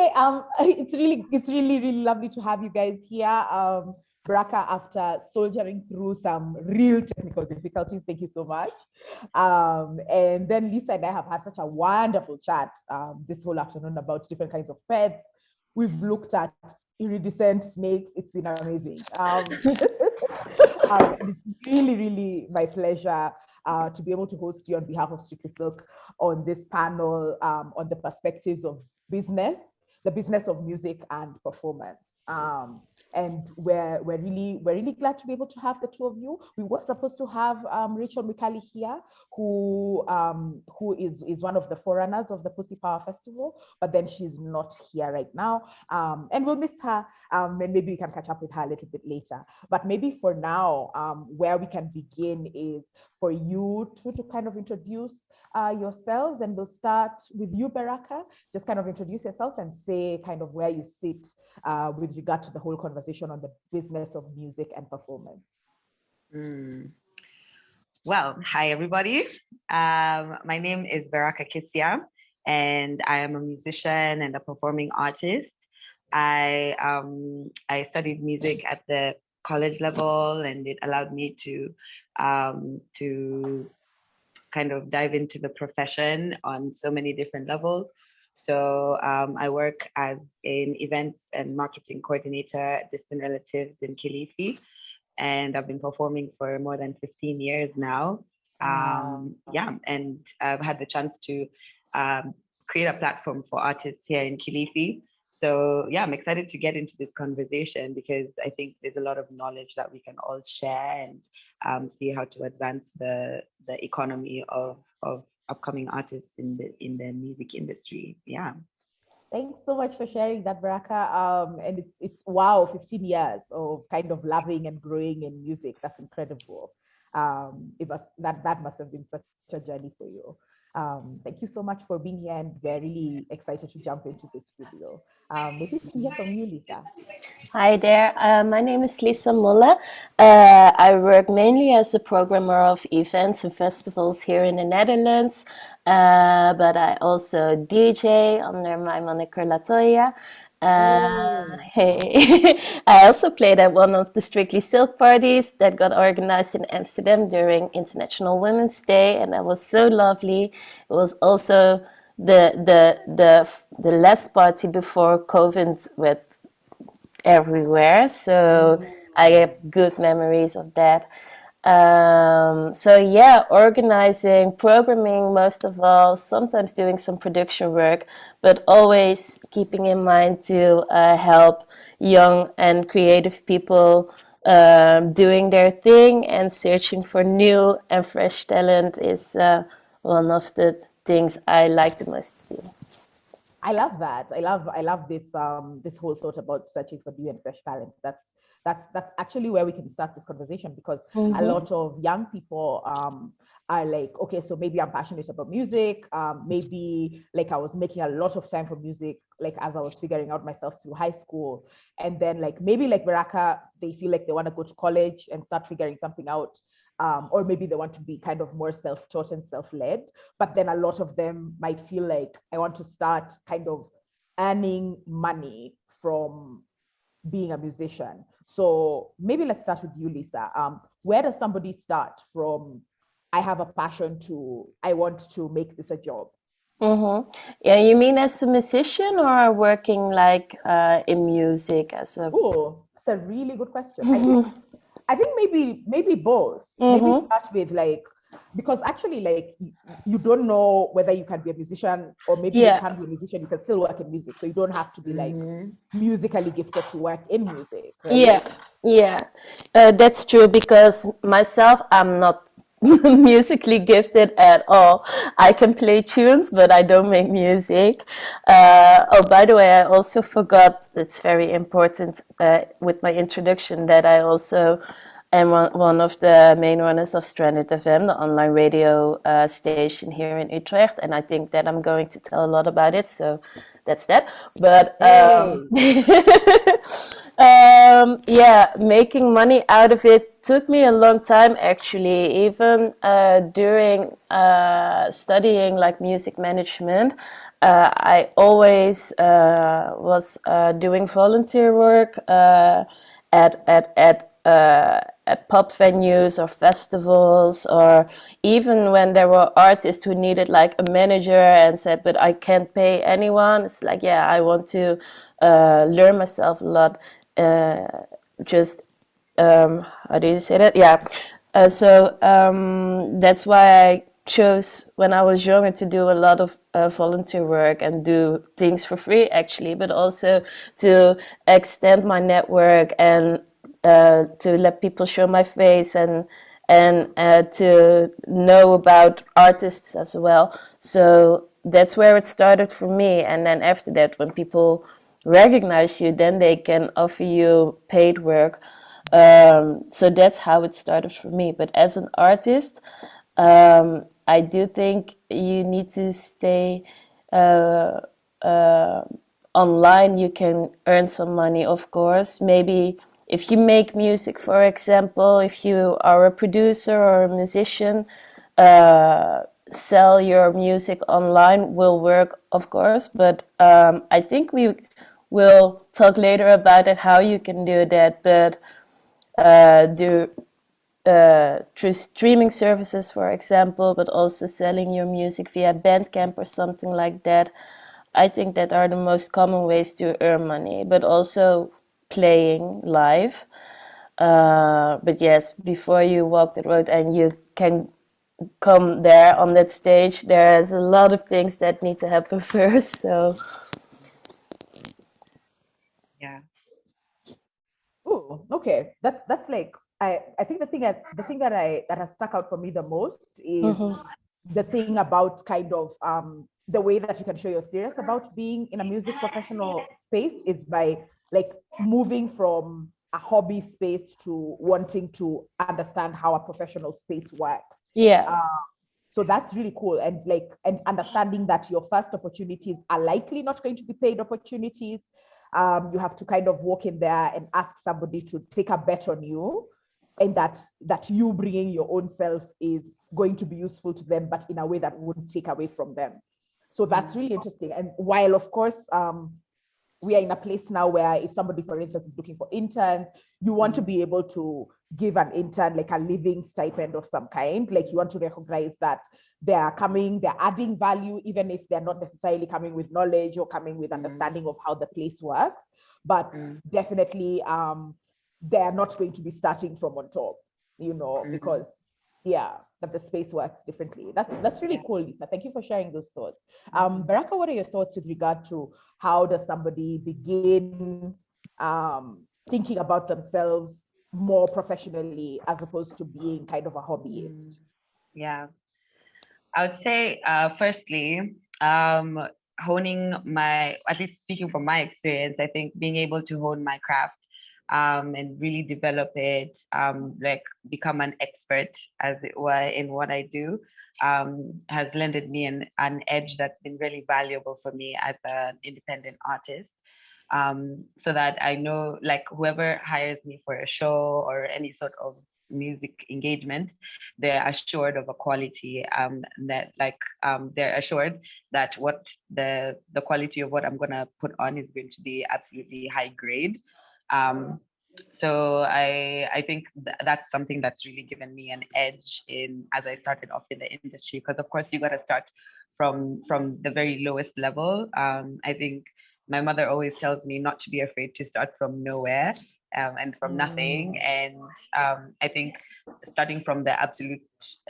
Okay, it's really lovely to have you guys here. Beraccah, after soldiering through some real technical difficulties, thank you so much. And then Lisa and I have had such a wonderful chat this whole afternoon about different kinds of pets. We've looked at iridescent snakes. It's been amazing. It's really my pleasure to be able to host you on behalf of Strictly Silk on this panel on the perspectives of business, the business of music and performance. And we're really glad to be able to have the two of you. We were supposed to have Rachel Mikali here, who is one of the forerunners of the Pussy Power Festival, but then she's not here right now. And we'll miss her, and maybe we can catch up with her a little bit later. But maybe for now, where we can begin is for you two to kind of introduce yourselves, and we'll start with you, Beraccah. Just kind of introduce yourself and say kind of where you sit with regard to the whole conversation on the business of music and performance. Well, hi everybody. My name is Beraccah Kisia, and I am a musician and a performing artist. I studied music at the college level, and it allowed me to kind of dive into the profession on so many different levels. So I work as an events and marketing coordinator at Distant Relatives in Kilifi, and I've been performing for more than 15 years now. Yeah, and I've had the chance to create a platform for artists here in Kilifi. So yeah, I'm excited to get into this conversation because I think there's a lot of knowledge that we can all share and see how to advance the economy of upcoming artists in the music industry. Yeah. Thanks so much for sharing that, Beraccah. And it's wow, 15 years of kind of loving and growing in music. That's incredible. That must have been such a journey for you. Thank you so much for being here, and we're really excited to jump into this video. Maybe we can hear from you, Lisa. Hi there, my name is Lisa Molle. I work mainly as a programmer of events and festivals here in the Netherlands, but I also DJ under my moniker Latoya. Hey, I also played at one of the Strictly Silk parties that got organized in Amsterdam during International Women's Day, and that was so lovely. It was also the last party before COVID went everywhere, so I have good memories of that. So yeah, organizing, programming most of all, sometimes doing some production work, but always keeping in mind to help young and creative people doing their thing, and searching for new and fresh talent is one of the things I like the most to do. I love that. I love this this whole thought about searching for new and fresh talent. That's actually where we can start this conversation, because a lot of young people are like, okay, so maybe I'm passionate about music. Maybe like I was making a lot of time for music, like as I was figuring out myself through high school. And then like maybe like Beraccah, they feel like they want to go to college and start figuring something out. Or maybe they want to be kind of more self-taught and self-led. But then a lot of them might feel like, I want to start kind of earning money from being a musician. So maybe let's start with you, Lisa. Where does somebody start from, I have a passion, to I want to make this a job? Yeah, you mean as a musician or working like in music as a... Oh, that's a really good question. I think maybe both. Maybe start with like, because actually like you don't know whether you can be a musician, or maybe you can't be a musician, you can still work in music. So you don't have to be like musically gifted to work in music. Right? Yeah, that's true, because myself, I'm not musically gifted at all. I can play tunes, but I don't make music. Oh, by the way, I also forgot, it's very important with my introduction, that I also am one of the main runners of Stranded FM, the online radio station here in Utrecht, and I think that I'm going to tell a lot about it, so that's that. But Yeah, making money out of it took me a long time actually. Even during studying like music management, I always was doing volunteer work at pub venues or festivals, or even when there were artists who needed like a manager and said, "But I can't pay anyone." It's like, yeah, I want to learn myself a lot. Uh, just How do you say that? Yeah. That's why I chose when I was younger to do a lot of volunteer work and do things for free actually, but also to extend my network and to let people show my face and to know about artists as well. So that's where it started for me. And then after that, when people recognize you, then they can offer you paid work. So that's how it started for me. But as an artist, I do think you need to stay uh, uh, online. You can earn some money, of course. Maybe if you make music, for example, if you are a producer or a musician, sell your music online will work, of course. But I think we will talk later about it, how you can do that. But do through streaming services, for example, but also selling your music via Bandcamp or something like that. I think that are the most common ways to earn money, but also playing live. But yes, before you walk the road and you can come there on that stage, there's a lot of things that need to happen first. So Yeah. Oh, okay. That's like I think the thing that has stuck out for me the most is the thing about kind of the way that you can show you're serious about being in a music professional space is by like moving from a hobby space to wanting to understand how a professional space works. yeah, So that's really cool. And like, and understanding that your first opportunities are likely not going to be paid opportunities. You have to kind of walk in there and ask somebody to take a bet on you, and that you bringing your own self is going to be useful to them, but in a way that wouldn't take away from them. So that's really interesting. And while of course we are in a place now where if somebody, for instance, is looking for interns, you want to be able to give an intern like a living stipend of some kind. Like you want to recognize that they're adding value, even if they're not necessarily coming with knowledge or coming with understanding of how the place works. But definitely they're not going to be starting from on top, because yeah, that the space works differently. That's really cool, Lisa. Thank you for sharing those thoughts. Beraccah, what are your thoughts with regard to how does somebody begin thinking about themselves more professionally as opposed to being kind of a hobbyist? Yeah. I would say, firstly, honing at least speaking from my experience, I think being able to hone my craft and really develop it, like become an expert, as it were, in what I do, has lended me an edge that's been really valuable for me as an independent artist. So that I know, like, whoever hires me for a show or any sort of music engagement, they're assured of a quality, that they're assured that what the quality of what I'm gonna put on is going to be absolutely high grade. Um, so I think that's something that's really given me an edge in as I started off in the industry, because of course you got to start from the very lowest level. I think my mother always tells me not to be afraid to start from nowhere, and from nothing. And I think starting from the absolute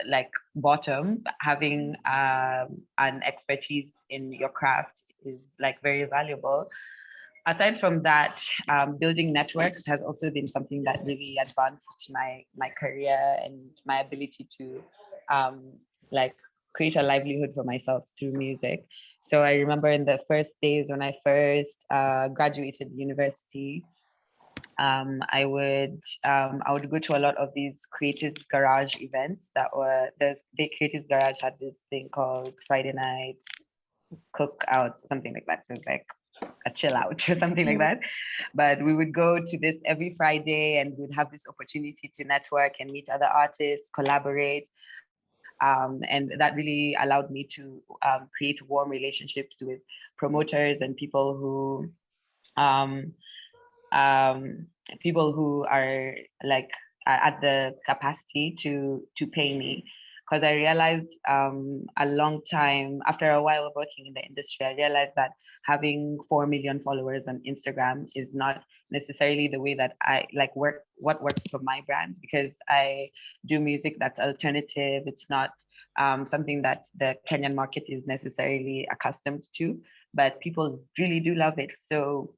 like bottom, having an expertise in your craft is like very valuable. Aside from that, building networks has also been something that really advanced my career and my ability to like create a livelihood for myself through music. So I remember in the first days when I first graduated university, I would go to a lot of these creatives garage events that were the creatives garage had this thing called Friday night cookout, something like that. So it was like a chill out or something like that. But we would go to this every Friday, and we'd have this opportunity to network and meet other artists, collaborate. And that really allowed me to create warm relationships with promoters and um, people who are like at the capacity to pay me. Because I realized a long time after a while of working in the industry, I realized that having 4 million followers on Instagram is not necessarily the way that I like what works for my brand, because I do music that's alternative. It's not something that the Kenyan market is necessarily accustomed to, but people really do love it. So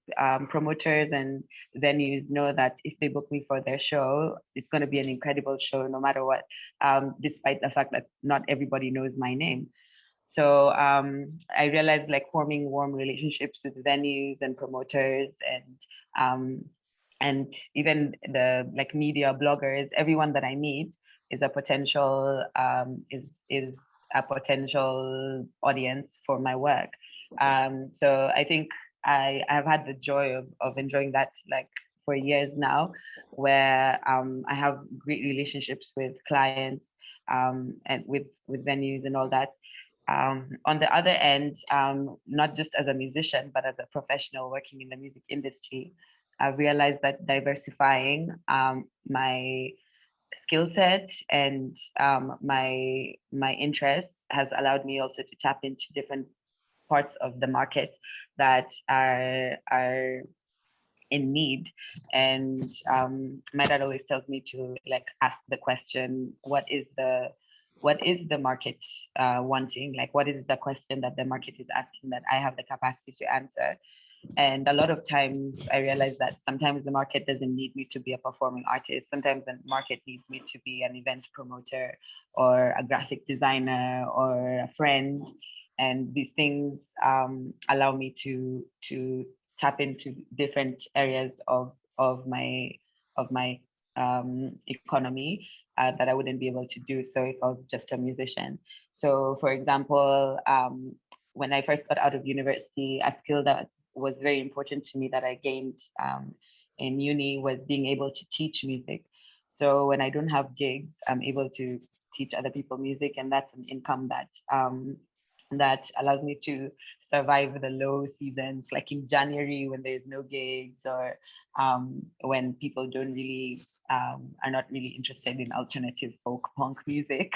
promoters and venues know that if they book me for their show, it's going to be an incredible show no matter what, despite the fact that not everybody knows my name. So I realized like forming warm relationships with venues and promoters and even the like media bloggers, everyone that I meet is a potential is a potential audience for my work. So I think I've had the joy of enjoying that like for years now, where I have great relationships with clients and with venues and all that. On the other end, not just as a musician, but as a professional working in the music industry, I've realized that diversifying my skill set and my interests has allowed me also to tap into different parts of the market that are in need. And my dad always tells me to like ask the question, what is the market wanting? Like, what is the question that the market is asking that I have the capacity to answer? And a lot of times I realize that sometimes the market doesn't need me to be a performing artist. Sometimes the market needs me to be an event promoter or a graphic designer or a friend. And these things allow me to tap into different areas of my economy that I wouldn't be able to do so if I was just a musician. So, for example, when I first got out of university, a skill that was very important to me that I gained in uni was being able to teach music. So when I don't have gigs, I'm able to teach other people music, and that's an income that allows me to survive the low seasons, like in January when there's no gigs, or when people don't really are not really interested in alternative folk punk music.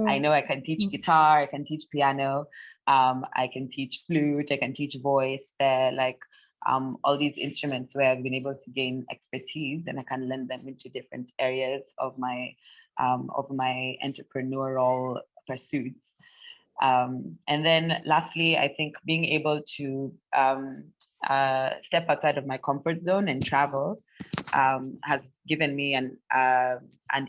I know I can teach guitar, I can teach piano, I can teach flute, I can teach voice. They're like all these instruments where I've been able to gain expertise, and I can lend them into different areas of my entrepreneurial pursuits. And then lastly, I think being able to step outside of my comfort zone and travel has given me an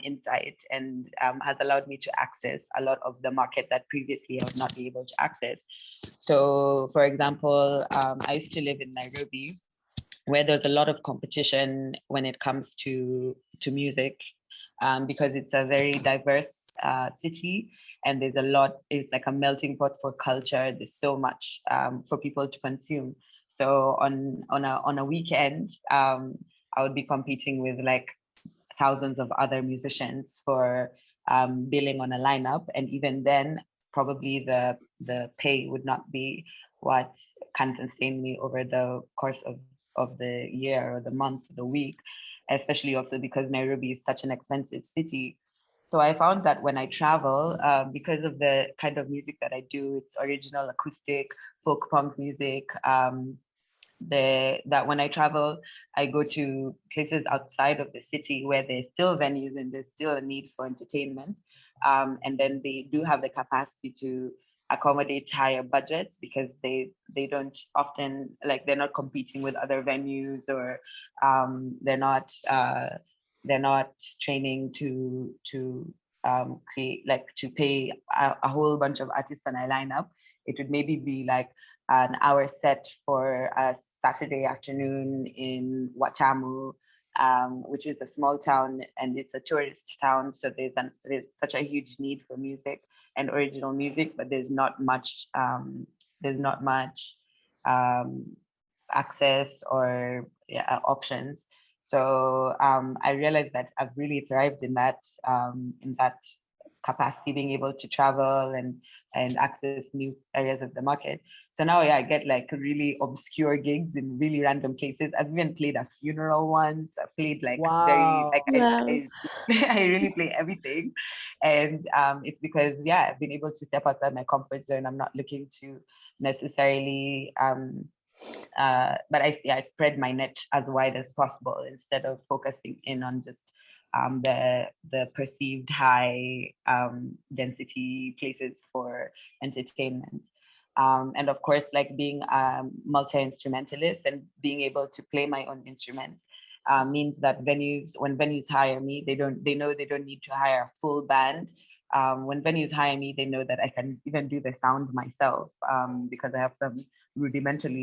insight and has allowed me to access a lot of the market that previously I would not be able to access. So, for example, I used to live in Nairobi, where there's a lot of competition when it comes to music, because it's a very diverse city. And there's a lot, it's like a melting pot for culture. There's so much for people to consume. So on a weekend, I would be competing with like thousands of other musicians for billing on a lineup. And even then, probably the pay would not be what can sustain me over the course of the year or the month, or the week, especially also because Nairobi is such an expensive city. So I found that when I travel, because of the kind of music that I do, it's original acoustic, folk punk music, that when I travel, I go to places outside of the city where there's still venues and there's still a need for entertainment. And then they do have the capacity to accommodate higher budgets because they don't often, like, they're not competing with other venues, or they're not training to create, like, to pay a whole bunch of artists on a lineup. It would maybe be like an hour set for a Saturday afternoon in Watamu, which is a small town and it's a tourist town. So there's such a huge need for music and original music, but there's not much access or options. So I realized that I've really thrived in that capacity, being able to travel and access new areas of the market. So now, I get like really obscure gigs in really random places. I've even played a funeral once. I've played like very like Wow. I really play everything, and it's because I've been able to step outside my comfort zone. I'm not looking to necessarily but I spread my net as wide as possible instead of focusing in on just the perceived high density places for entertainment. And of course, like being multi-instrumentalist and being able to play my own instruments means that when venues hire me, they know they don't need to hire a full band. When venues hire me, they know that I can even do the sound myself because I have some rudimental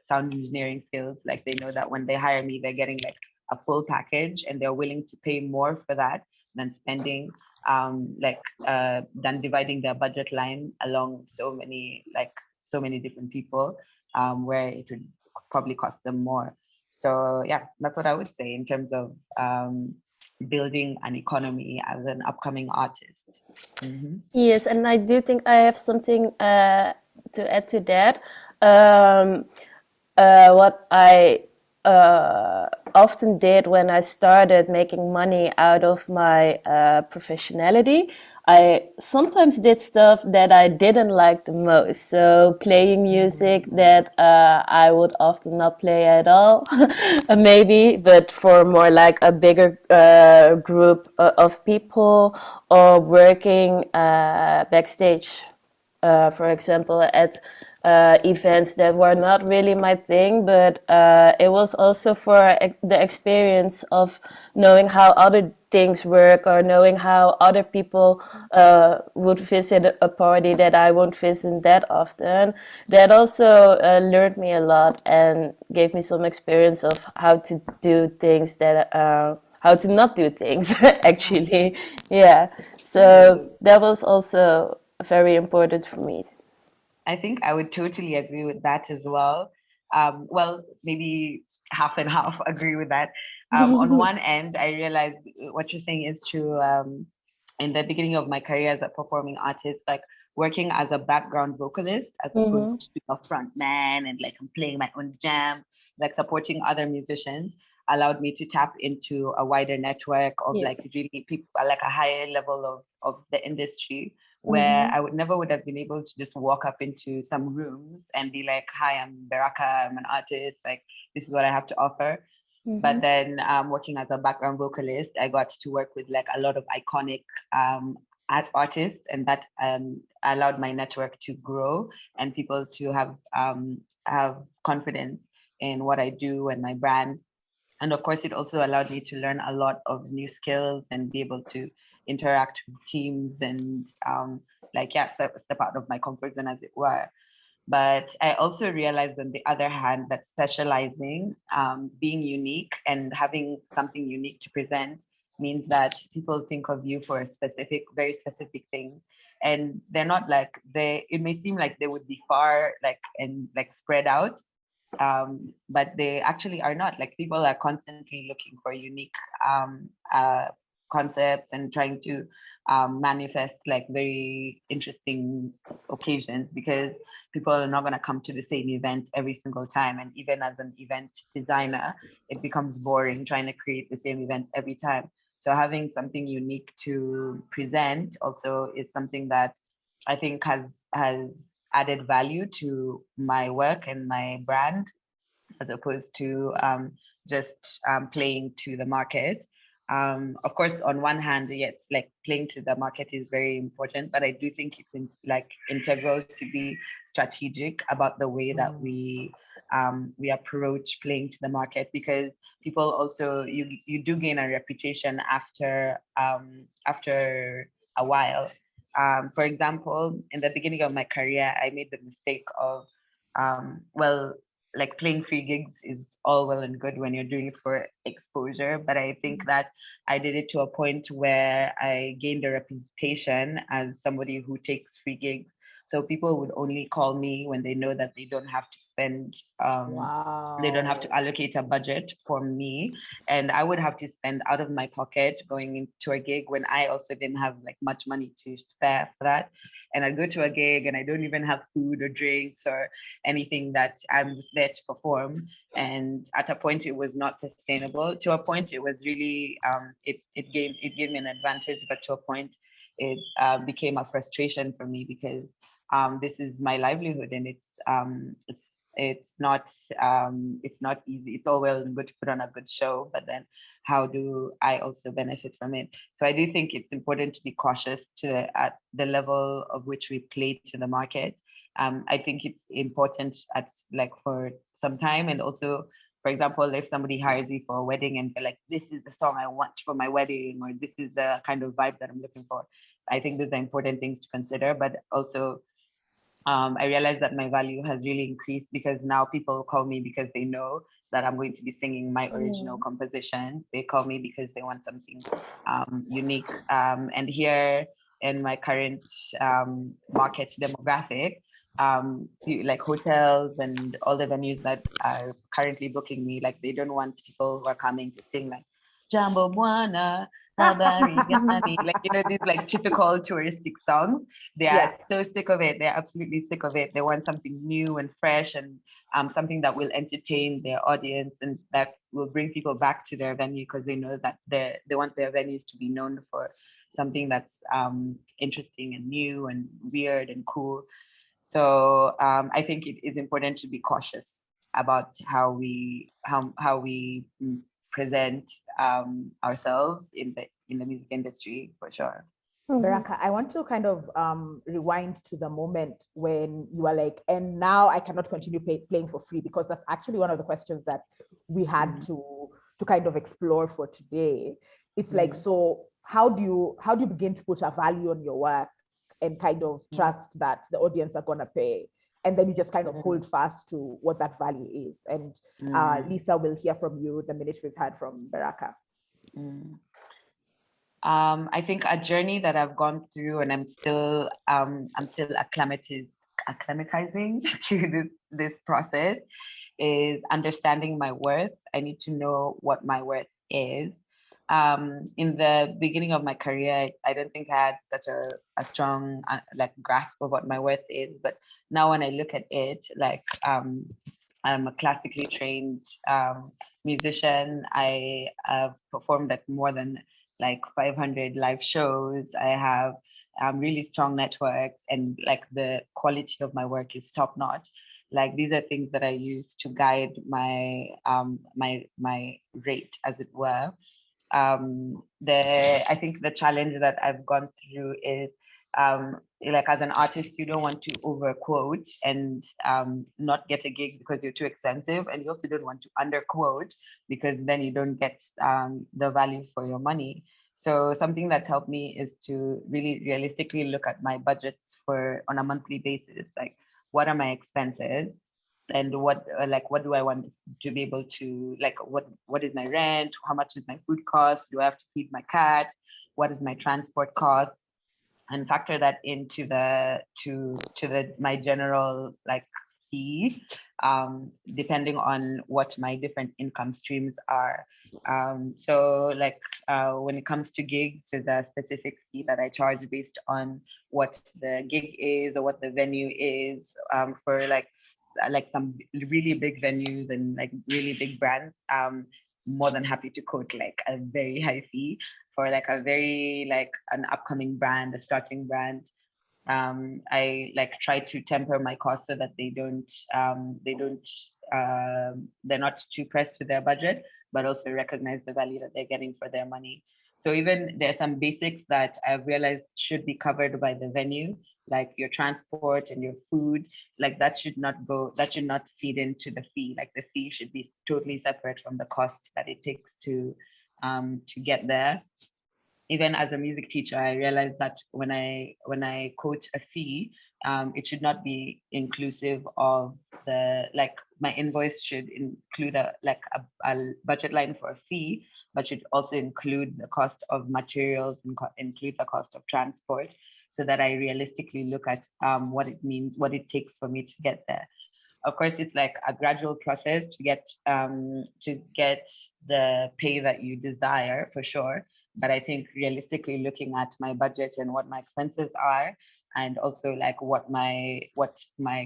sound engineering skills. Like they know that when they hire me, they're getting like a full package, and they're willing to pay more for that than spending than dividing their budget line along so many different people, where it would probably cost them more. So that's what I would say in terms of building an economy as an upcoming artist. Mm-hmm. Yes, and I do think I have something to add to that. What I often did when I started making money out of my professionality, I sometimes did stuff that I didn't like the most. So playing music that I would often not play at all, maybe, but for more like a bigger group of people, or working backstage, for example, at events that were not really my thing, but it was also for the experience of knowing how other things work, or knowing how other people would visit a party that I won't visit that often. That also learned me a lot and gave me some experience of how to do things that how to not do things actually. Yeah, so that was also very important for me. I think I would totally agree with that as well. Well, maybe half and half agree with that. On one end, I realized what you're saying is true. In the beginning of my career as a performing artist, like working as a background vocalist as opposed to a front man, and like I'm playing my own jam, like supporting other musicians, allowed me to tap into a wider network of like really people, like a higher level of the industry, where I would never have been able to just walk up into some rooms and be like, "Hi, I'm Beraccah, I'm an artist, like this is what I have to offer." But then working as a background vocalist, I got to work with like a lot of iconic art artists, and that allowed my network to grow and people to have confidence in what I do and my brand. And of course, it also allowed me to learn a lot of new skills and be able to interact with teams and step out of my comfort zone, as it were. But I also realized on the other hand that specializing, being unique and having something unique to present means that people think of you for very specific things. And they're not like it may seem like they would be far and spread out, but they actually are not. Like people are constantly looking for unique concepts and trying to manifest like very interesting occasions, because people are not going to come to the same event every single time. And even as an event designer, it becomes boring trying to create the same event every time. So having something unique to present also is something that I think has added value to my work and my brand, as opposed to just playing to the market. Of course, on one hand, yes, like playing to the market is very important, but I do think it's integral to be strategic about the way that we approach playing to the market, because people also you do gain a reputation after a while. For example, in the beginning of my career, I made the mistake of like playing free gigs is all well and good when you're doing it for exposure, but I think that I did it to a point where I gained a reputation as somebody who takes free gigs So people would only call me when they know that they don't have to spend, they don't have to allocate a budget for me. And I would have to spend out of my pocket going into a gig when I also didn't have like much money to spare for that. And I go to a gig and I don't even have food or drinks or anything, that I'm just there to perform. And at a point it was not sustainable. To a point it was really, it gave me an advantage, but to a point it became a frustration for me, because this is my livelihood, and it's not easy. It's all well and good to put on a good show, but then how do I also benefit from it? So I do think it's important to be cautious at the level of which we play to the market. I think it's important at like for some time, and also, for example, if somebody hires you for a wedding and they're like, this is the song I want for my wedding, or this is the kind of vibe that I'm looking for, I think those are important things to consider. But also, I realized that my value has really increased, because now people call me because they know that I'm going to be singing my original compositions. They call me because they want something unique. And here in my current market demographic, like hotels and all the venues that are currently booking me, like they don't want people who are coming to sing like Jambo Bwana, Habari Gani, like, you know, these like typical touristic songs. They are so sick of it. They're absolutely sick of it. They want something new and fresh, and something that will entertain their audience and that will bring people back to their venue, because they know that they want their venues to be known for something that's interesting and new and weird and cool. So I think it is important to be cautious about how we present ourselves in the music industry, for sure. Beraccah, I want to kind of rewind to the moment when you are like, and now I cannot continue playing for free, because that's actually one of the questions that we had to kind of explore for today. It's like, so how do you begin to put a value on your work and kind of trust that the audience are gonna pay? And then you just kind of hold fast to what that value is. And Lisa, will hear from you the minute we've heard from Beraccah. I think a journey that I've gone through, and I'm still acclimatizing to this process, is understanding my worth. I need to know what my worth is. In the beginning of my career, I don't think I had such a strong like grasp of what my worth is. But now when I look at it, like I'm a classically trained musician. I have performed at more than like 500 live shows. I have really strong networks, and like the quality of my work is top notch. Like these are things that I use to guide my my rate, as it were. I think the challenge that I've gone through is like as an artist, you don't want to overquote and not get a gig because you're too expensive, and you also don't want to underquote because then you don't get the value for your money. So something that's helped me is to really realistically look at my budgets on a monthly basis. Like, what are my expenses? And what do I want to be able to, like, what is my rent? How much is my food cost? Do I have to feed my cat? What is my transport cost? And factor that into my general like fee, depending on what my different income streams are. So like when it comes to gigs, there's a specific fee that I charge based on what the gig is or what the venue is. For like some really big venues and like really big brands, more than happy to quote like a very high fee. For like a very like an upcoming brand, a starting brand, I like try to temper my costs so that they're not too pressed with their budget, but also recognize the value that they're getting for their money. So even there's some basics that I've realized should be covered by the venue, like your transport and your food. Like that should not feed into the fee. Like the fee should be totally separate from the cost that it takes to get there. Even as a music teacher, I realized that when I quote a fee, it should not be inclusive of like my invoice should include a budget line for a fee, but should also include the cost of materials and include the cost of transport. so that I realistically look at what it means, what it takes for me to get there. Of course, it's like a gradual process to get the pay that you desire, for sure. But I think realistically looking at my budget and what my expenses are, and also like what my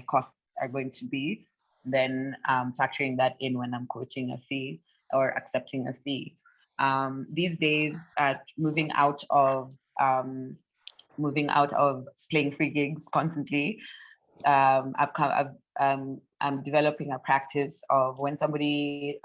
costs are going to be, then factoring that in when I'm quoting a fee or accepting a fee. These days, moving out of playing free gigs constantly, I'm developing a practice of when somebody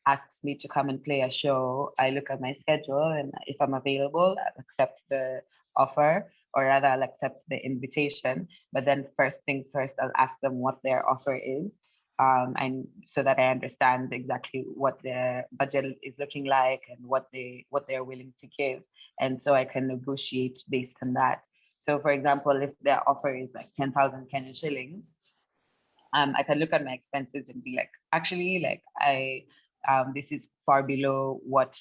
asks me to come and play a show, I look at my schedule, and if I'm available, I'll accept the offer, or rather I'll accept the invitation. But then first things first, I'll ask them what their offer is, and so that I understand exactly what their budget is looking like and what they're willing to give, and so I can negotiate based on that. So, for example, if their offer is like 10,000 Kenyan shillings, I can look at my expenses and be like, actually, like this is far below what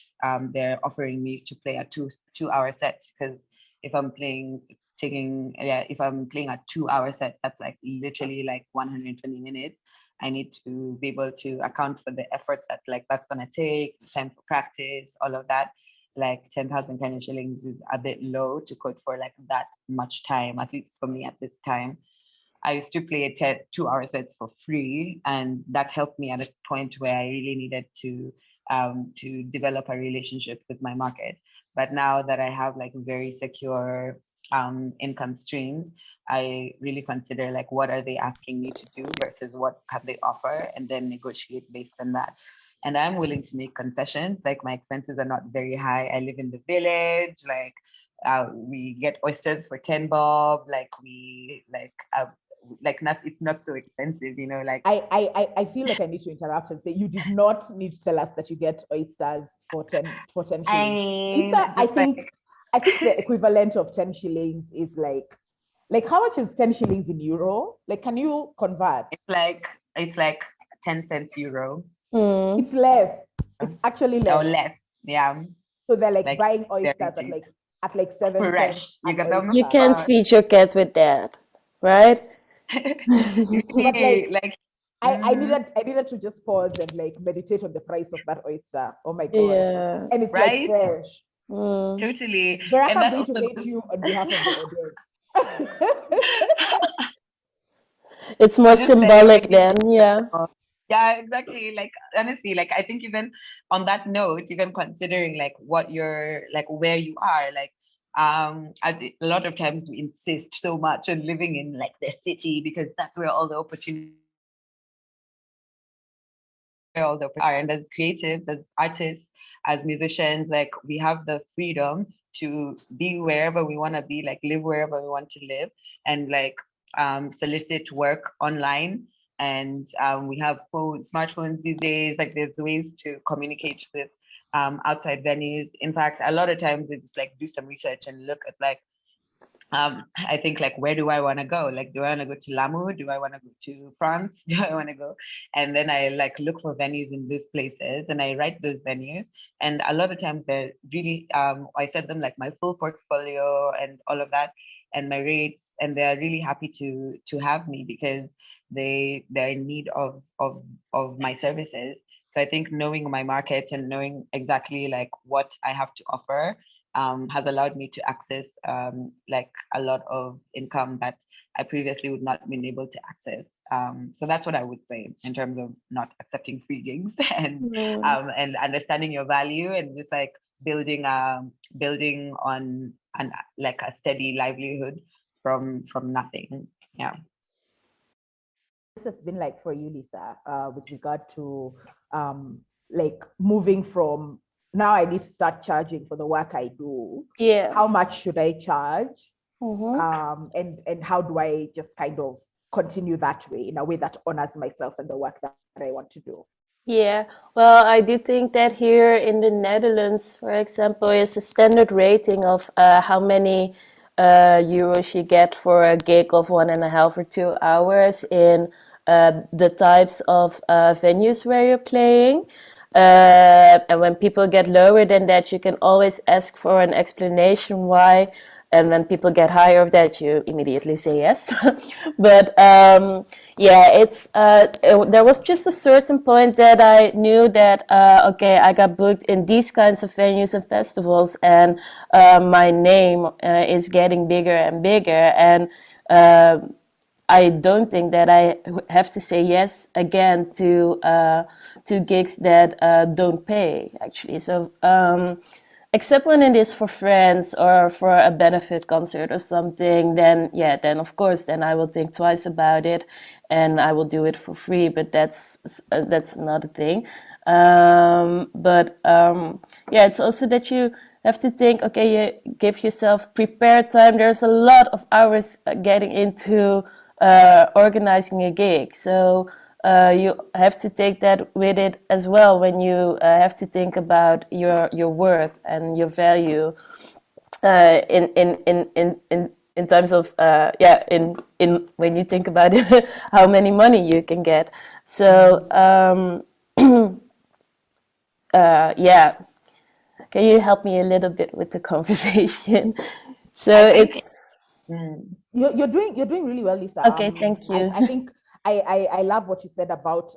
they're offering me to play a two-hour set. Because if I'm playing a 2-hour set, that's like literally like 120 minutes. I need to be able to account for the effort that that's gonna take, time for practice, all of that. Like 10,000 Kenyan shillings is a bit low to quote for like that much time, at least for me at this time. I used to play 2-hour sets for free, and that helped me at a point where I really needed to develop a relationship with my market. But now that I have like very secure income streams, I really consider like what are they asking me to do versus what can they offer, and then negotiate based on that. And I'm willing to make concessions. Like my expenses are not very high. I live in the village. Like we get oysters for 10 bob. Like it's not so expensive, you know. Like I feel like I need to interrupt and say you did not need to tell us that you get oysters for 10 shillings. I think the equivalent of 10 shillings is like how much is 10 shillings in euro? Like, can you convert? It's like 10 cents euro. It's less. It's actually less. Or less, yeah. So they're like buying oysters at like 7 cents. You can't feed your cat with that, right? But I needed to just pause and like meditate on the price of that oyster. Oh my god! Yeah. And it's like fresh. Totally. Beraccah, I'm going to rate you on behalf of the audience. It's more symbolic then, yeah. Yeah, exactly. Like honestly, like I think even on that note, even considering like what you're like where you are, like a lot of times we insist so much on living in like the city because that's where all the opportunities are. And as creatives, as artists, as musicians, like we have the freedom to be wherever we want to be, like live wherever we want to live, and like solicit work online. And we have smartphones these days. Like there's ways to communicate with outside venues. In fact, a lot of times it's like do some research and look at like I think like where do I want to go? Like, do I want to go to Lamu? Do I want to go to France? Do I want to go? And then I like look for venues in these places and I write those venues. And a lot of times they're really I send them like my full portfolio and all of that and my rates, and they're really happy to have me because they're in need of my services. So I think knowing my market and knowing exactly like what I have to offer has allowed me to access like a lot of income that I previously would not have been able to access. So that's what I would say in terms of not accepting free gigs and understanding your value and just like building on like a steady livelihood from nothing. Yeah. This has been like for you, Lisa, with regard to like moving from now I need to start charging for the work I do. Yeah. How much should I charge? And how do I just kind of continue that way in a way that honors myself and the work that I want to do? Yeah, well, I do think that here in the Netherlands, for example, is a standard rating of how many euros you get for a gig of 1.5 or 2 hours in the types of venues where you're playing. And when people get lower than that, you can always ask for an explanation why and when people get higher of that, you immediately say yes. But yeah, there was just a certain point that I knew that okay, I got booked in these kinds of venues and festivals, and my name is getting bigger and bigger, and I don't think that I have to say yes again to gigs that don't pay, actually. So except when it is for friends or for a benefit concert or something, then yeah, then of course, then I will think twice about it, and I will do it for free. But that's another thing. Yeah, it's also that you have to think, okay, you give yourself prepared time. There's a lot of hours getting into organizing a gig, so you have to take that with it as well when you have to think about your worth and your value in terms of yeah, in when you think about it, how many money you can get. So yeah, can you help me a little bit with the conversation? So I think it's You're doing really well, Lisa. okay. Thank you. I think I love what you said about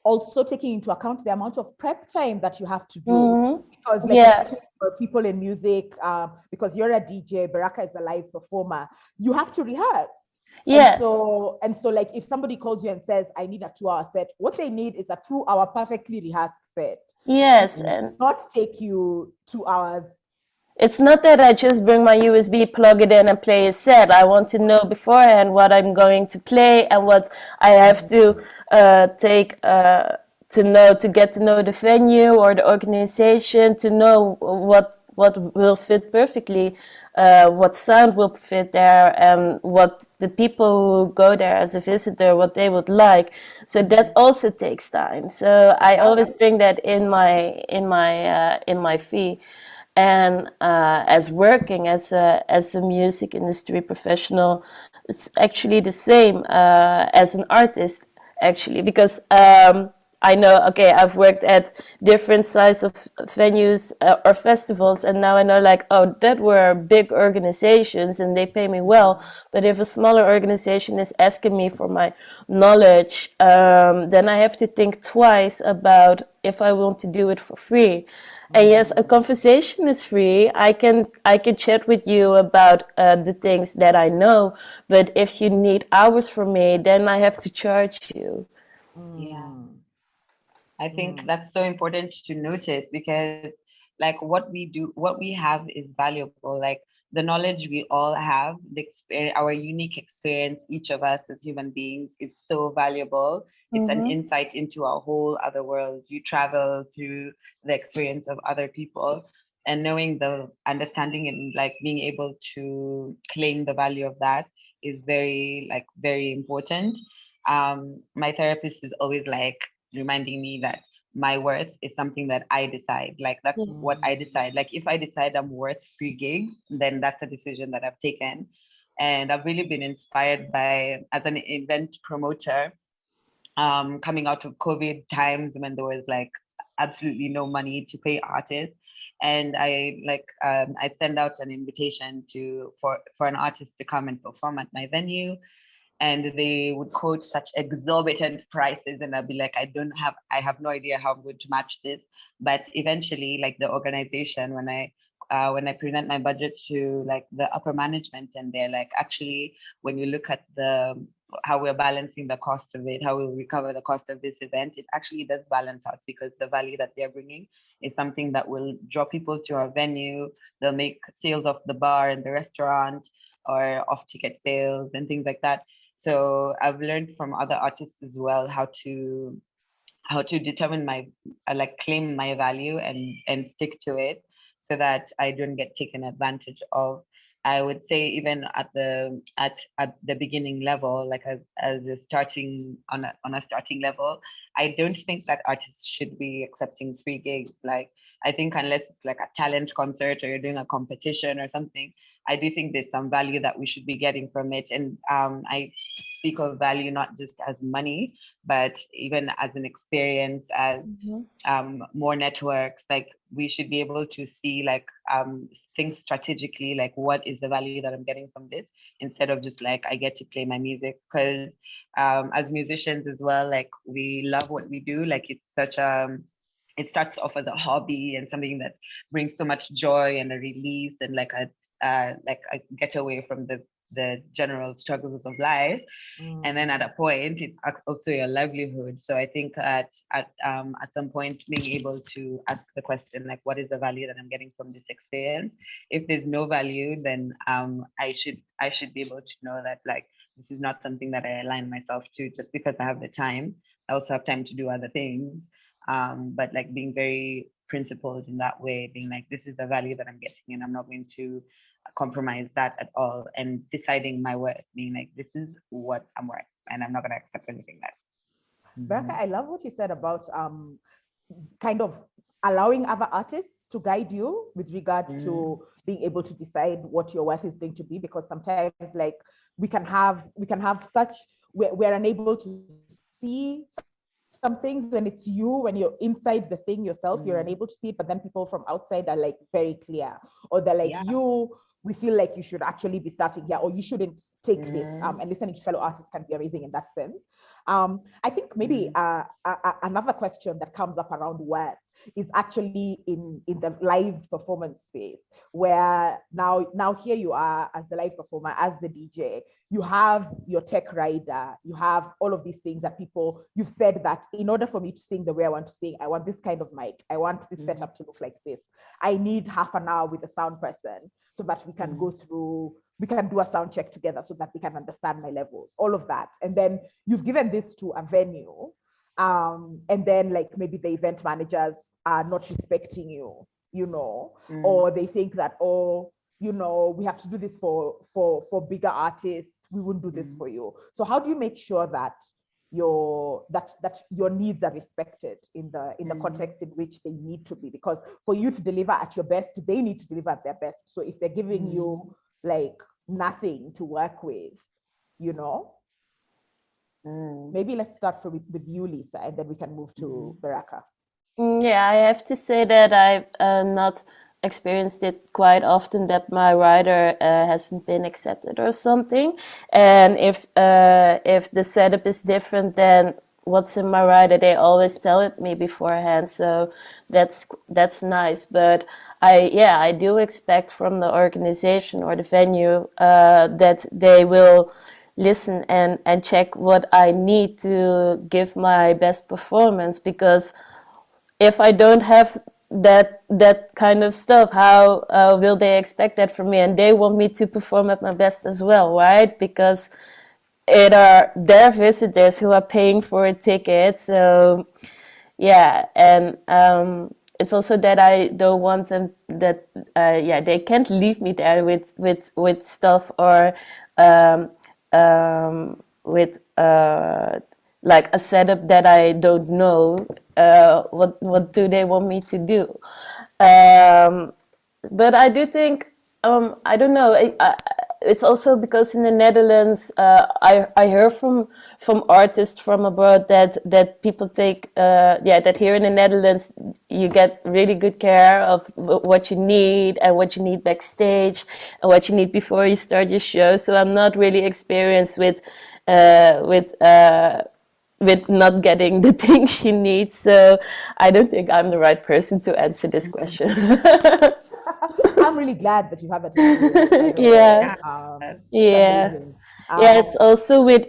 also taking into account the amount of prep time that you have to do. Because like Yeah. especially for people in music, because you're a DJ, Beraccah is a live performer, you have to rehearse. Yes. And so like if somebody calls you and says, I need a 2-hour set, what they need is a 2-hour perfectly rehearsed set. Yes, It and will not take you 2 hours. it's not that I just bring my USB, plug it in, and play a set. I want to know beforehand what I'm going to play and what I have to take to know, to get to know the venue or the organization, to know what will fit perfectly, what sound will fit there, and what the people who go there as a visitor, what they would like. So that also takes time. So I always bring that in my fee. And as working as a music industry professional, it's actually the same as an artist, actually, because I know, okay, I've worked at different size of venues or festivals, and now I know, like, oh, that were big organizations and they pay me well. But if a smaller organization is asking me for my knowledge, then I have to think twice about if I want to do it for free. And yes, a conversation is free. I can chat with you about the things that I know, but if you need hours from me, then I have to charge you. yeah, I think that's so important to notice, because like what we do, what we have is valuable. Like the knowledge we all have, the experience, our unique experience, each of us as human beings, is so valuable. It's an insight into a whole other world. You travel through the experience of other people, and knowing the understanding and like being able to claim the value of that is very important. My therapist is always like reminding me that my worth is something that I decide. Like that's what I decide. Like if I decide I'm worth free gigs, then that's a decision that I've taken. And I've really been inspired by, as an event promoter, coming out of COVID times when there was like absolutely no money to pay artists. And I send out an invitation for an artist to come and perform at my venue, and they would quote such exorbitant prices, and I'd be like, I have no idea how I'm going to match this. But eventually, like the organization, when I present my budget to like the upper management, and they're like, actually, when you look at the how we're balancing the cost of it, how we'll recover the cost of this event, it actually does balance out, because the value that they're bringing is something that will draw people to our venue. They'll make sales of the bar and the restaurant, or off ticket sales and things like that. So I've learned from other artists as well how to determine my like claim my value and stick to it, so that I don't get taken advantage of. I would say even at the beginning level, like as a starting on a starting level, I don't think that artists should be accepting free gigs. Like I think unless it's like a talent concert or you're doing a competition or something, I do think there's some value that we should be getting from it. And I speak of value not just as money, but even as an experience, as more networks. Like we should be able to see, like, think strategically, like what is the value that I'm getting from this, instead of just like I get to play my music. Because as musicians as well, like we love what we do. Like it's such it starts off as a hobby and something that brings so much joy and a release and like a getaway from the general struggles of life. And then at a point, it's also your livelihood. So I think at some point, being able to ask the question, like, what is the value that I'm getting from this experience? If there's no value, then I should be able to know that, like, this is not something that I align myself to just because I have the time. I also have time to do other things. But like being very principled in that way, being like, this is the value that I'm getting, and I'm not going to compromise that at all, and deciding my worth, being like, this is what I'm worth, and I'm not going to accept anything less. Beraccah, I love what you said about kind of allowing other artists to guide you with regard to being able to decide what your worth is going to be, because sometimes like we can have such, we're unable to see some things when it's you, when you're inside the thing yourself, you're unable to see it, but then people from outside are like very clear, or they're like, we feel like you should actually be starting here, or you shouldn't take this. And listening to fellow artists can be amazing in that sense. I think maybe another question that comes up around worth is actually in the live performance space, where now here you are as the live performer, as the DJ, you have your tech rider, you have all of these things that you've said that in order for me to sing the way I want to sing, I want this kind of mic, I want this setup to look like this, I need half an hour with a sound person so that we can go through, we can do a sound check together so that we can understand my levels, all of that. And then you've given this to a venue, and then like maybe the event managers are not respecting you, or they think that, we have to do this for bigger artists, we wouldn't do this for you. So how do you make sure that your needs are respected in the context in which they need to be? Because for you to deliver at your best, they need to deliver at their best. So if they're giving you like nothing to work with, maybe let's start with you, Lisa, and then we can move to Beraccah. Yeah, I have to say that I've not experienced it quite often, that my rider hasn't been accepted or something. And if the setup is different than what's in my rider, they always tell it me beforehand. So that's nice. But I do expect from the organization or the venue that they will listen and check what I need to give my best performance, because if I don't have that kind of stuff, how will they expect that from me? And they want me to perform at my best as well, right? Because it are their visitors who are paying for a ticket. So yeah, and it's also that I don't want them that they can't leave me there with stuff or with like a setup that I don't know. What do they want me to do? But I do think, I don't know. It's also because in the Netherlands, I hear from artists from abroad that people take, that here in the Netherlands you get really good care of what you need and what you need backstage and what you need before you start your show. So I'm not really experienced with not getting the things you need. So I don't think I'm the right person to answer this question. I'm really glad that you have that experience. It's also with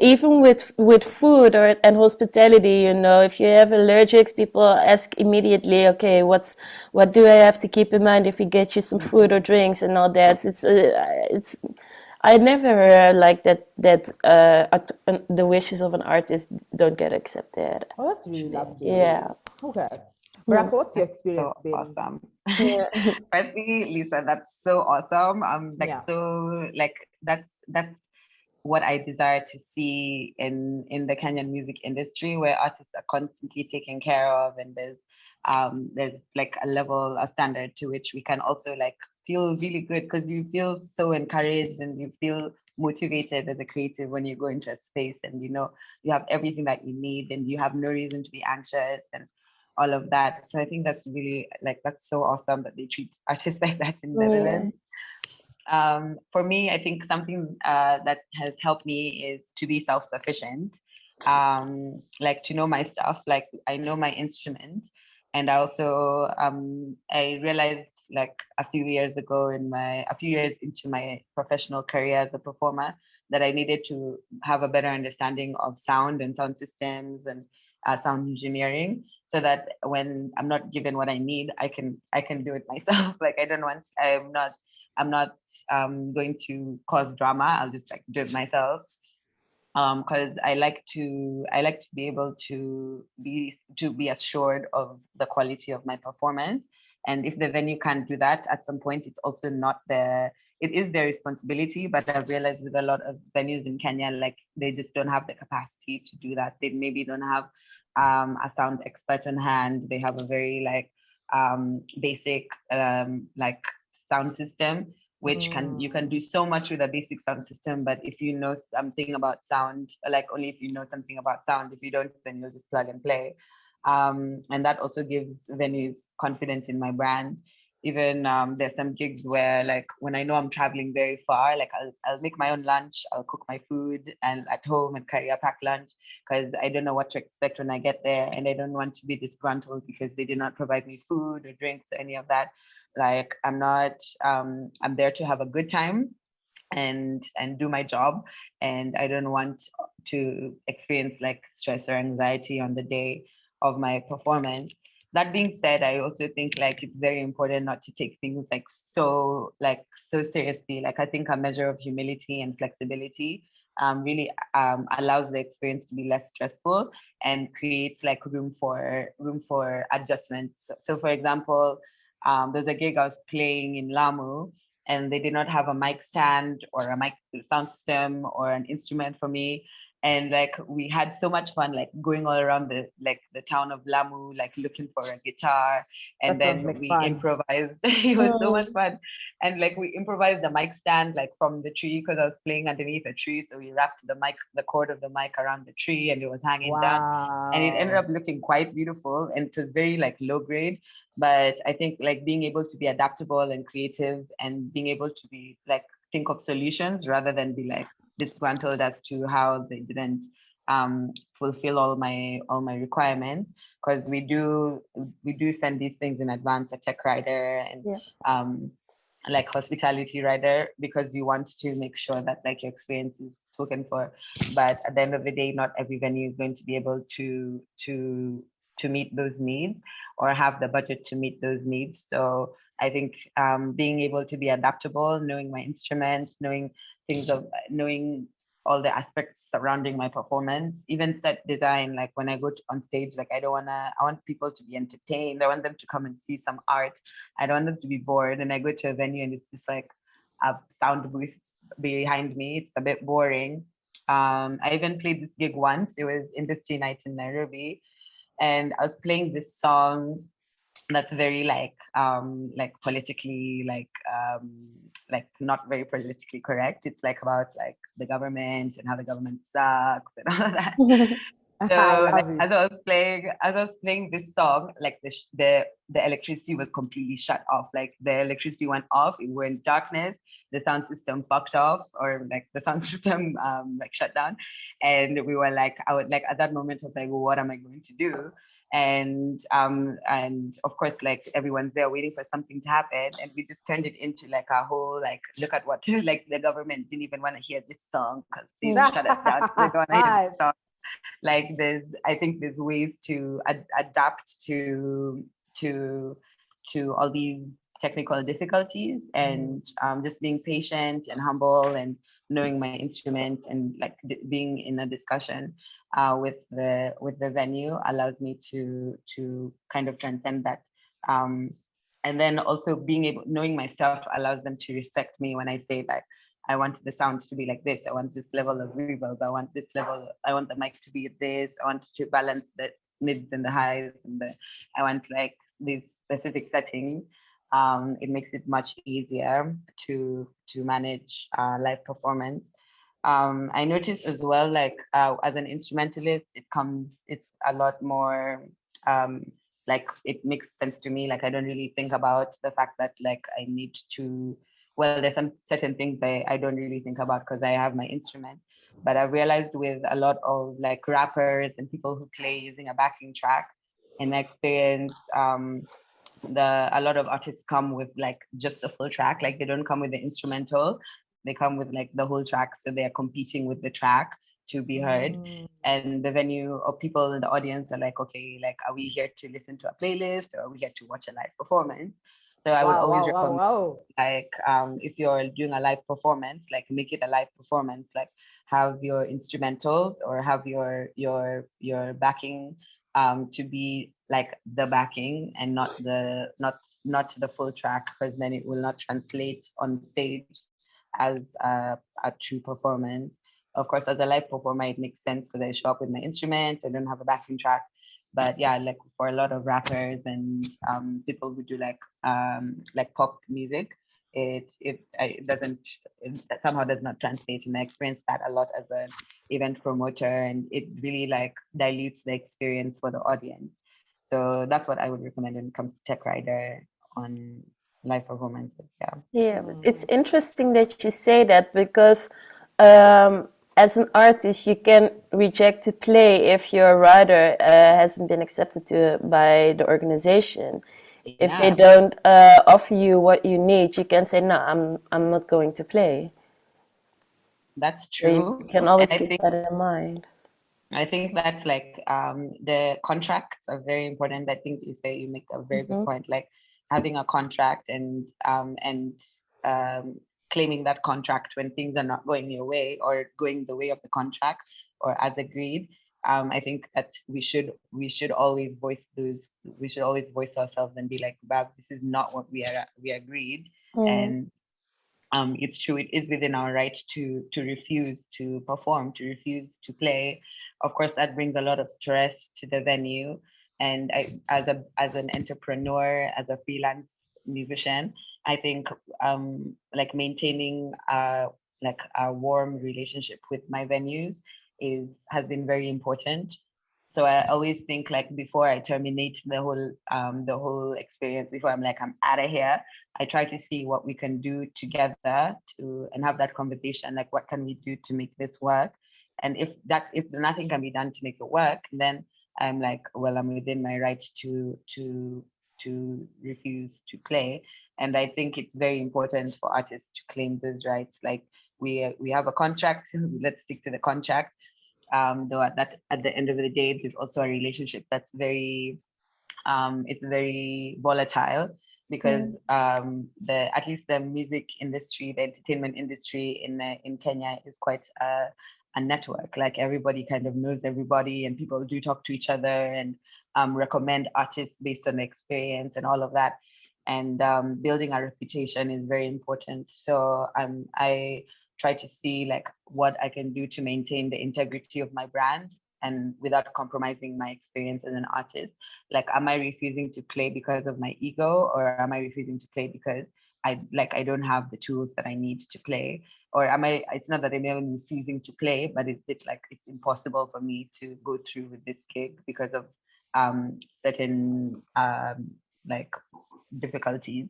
food and hospitality, if you have allergics, people ask immediately, okay, what do I have to keep in mind if we get you some food or drinks and all that. It's I never like that the wishes of an artist don't get accepted. Oh, that's really lovely. Yeah. Okay. Beraccah, what's your experience been? Awesome. Firstly, Lisa, that's so awesome. That's what I desire to see in the Kenyan music industry, where artists are constantly taken care of, and there's like a standard to which we can also like feel really good because you feel so encouraged and you feel motivated as a creative when you go into a space and you know you have everything that you need and you have no reason to be anxious and all of that. So I think that's really like, that's so awesome that they treat artists like that in Netherlands. For me, I think something that has helped me is to be self-sufficient, like to know my stuff, like I know my instrument. And also, I realized like a few years into my professional career as a performer, that I needed to have a better understanding of sound and sound systems and sound engineering, so that when I'm not given what I need, I can do it myself. Like I'm not going to cause drama. I'll just like do it myself. Because I like to be able to be assured of the quality of my performance. And if the venue can't do that, at some point, it's also not it is their responsibility. But I've realized with a lot of venues in Kenya, like they just don't have the capacity to do that. They maybe don't have a sound expert on hand. They have a very like basic like sound system, which you can do so much with a basic sound system. But if you know something about sound, like only if you know something about sound, if you don't, then you'll just plug and play. And that also gives venues confidence in my brand. Even there's some gigs where like when I know I'm traveling very far, like I'll make my own lunch, I'll cook my food and at home and carry a packed lunch, because I don't know what to expect when I get there. And I don't want to be disgruntled because they did not provide me food or drinks or any of that. Like I'm there to have a good time and do my job, and I don't want to experience like stress or anxiety on the day of my performance. That being said, I also think like it's very important not to take things like so seriously. Like I think a measure of humility and flexibility really allows the experience to be less stressful and creates like room for adjustment. So for example, there's a gig I was playing in Lamu, and they did not have a mic stand or a mic sound system or an instrument for me. And like we had so much fun, like going all around the town of Lamu, like looking for a guitar, and then we improvised. It was so much fun, and like we improvised the mic stand like from the tree, because I was playing underneath a tree, so we wrapped the cord of the mic around the tree, and it was hanging down, and it ended up looking quite beautiful, and it was very like low grade. But I think like being able to be adaptable and creative and being able to be like think of solutions rather than be like disgruntled as to how they didn't fulfill all my requirements, because we do send these things in advance, a tech rider and like hospitality rider, because you want to make sure that like your experience is spoken for. But at the end of the day, not every venue is going to be able to meet those needs or have the budget to meet those needs. So I think being able to be adaptable, knowing my instruments, knowing all the aspects surrounding my performance, even set design, like when I go on stage, like I want people to be entertained. I want them to come and see some art. I don't want them to be bored. And I go to a venue and it's just like a sound booth behind me. It's a bit boring. I even played this gig once. It was Industry Night in Nairobi. And I was playing this song that's very like politically like not very politically correct. It's like about like the government and how the government sucks and all of that. So like, as I was playing this song, like the electricity was completely shut off. Like the electricity went off, it went darkness, the sound system fucked off, or like the sound system like shut down. And we were like, I would like at that moment I was like, well, what am I going to do? And of course, like everyone's there waiting for something to happen, and we just turned it into like a whole like, look at what like the government didn't even want to hear this song because they shut us down. They don't want to hear this song. Like I think there's ways to adapt to all these technical difficulties, and just being patient and humble and knowing my instrument and like being in a discussion with the venue allows me to kind of transcend that. And then also knowing my stuff allows them to respect me when I say that I want the sound to be like this. I want this level of reverb. I want this level. I want the mic to be this. I want to balance the mids and the highs, and I want like these specific settings. it makes it much easier to manage live performance. I noticed as well, like as an instrumentalist, it's a lot more like it makes sense to me. Like I don't really think about the fact that like I need to, well, there's some certain things I don't really think about because I have my instrument. But I realized with a lot of like rappers and people who play using a backing track, and I experienced a lot of artists come with like just the full track, like they don't come with the instrumental, they come with like the whole track, so they are competing with the track to be heard. And the venue or people in the audience are like, okay, like are we here to listen to a playlist or are we here to watch a live performance? So I would always recommend like if you're doing a live performance, like make it a live performance, like have your instrumentals or have your backing to be like the backing and not the full track, because then it will not translate on stage as a true performance. Of course, as a live performer, it makes sense because I show up with my instrument, I don't have a backing track. But yeah, like for a lot of rappers and people who do like pop music, it doesn't, it somehow does not translate. And I experienced that a lot as an event promoter, and it really like dilutes the experience for the audience. So that's what I would recommend when it comes to Tech Rider on live performances. Yeah. Yeah, it's interesting that you say that, because as an artist, you can reject to play if your rider hasn't been accepted by the organization. If they don't offer you what you need, you can say, no, I'm not going to play. That's So true. you can always And keep that in mind. I think that's like the contracts are very important. I think you make a very good point, like having a contract and claiming that contract when things are not going your way or going the way of the contract or as agreed. I think that we should always voice those. We should always voice ourselves and be like, "Bab, this is not what we agreed." And it's true, it is within our right to refuse to perform, to refuse to play. Of course, that brings a lot of stress to the venue. And as an entrepreneur, as a freelance musician, I think like maintaining like a warm relationship with my venues has been very important. So I always think like before I terminate the whole experience, before I'm like, I'm out of here, I try to see what we can do together and have that conversation, like what can we do to make this work? And if nothing can be done to make it work, then I'm like, well, I'm within my right to refuse to play. And I think it's very important for artists to claim those rights. Like we have a contract, let's stick to the contract. Though at the end of the day, there's also a relationship that's very it's very volatile, because at least the music industry, the entertainment industry in Kenya is quite a network. Like everybody kind of knows everybody, and people do talk to each other and recommend artists based on experience and all of that. And building a reputation is very important. So I try to see like what I can do to maintain the integrity of my brand and without compromising my experience as an artist. Like, am I refusing to play because of my ego, or am I refusing to play because I don't have the tools that I need to play? Or it's not that I'm even refusing to play, but is it like it's impossible for me to go through with this gig because of certain like difficulties?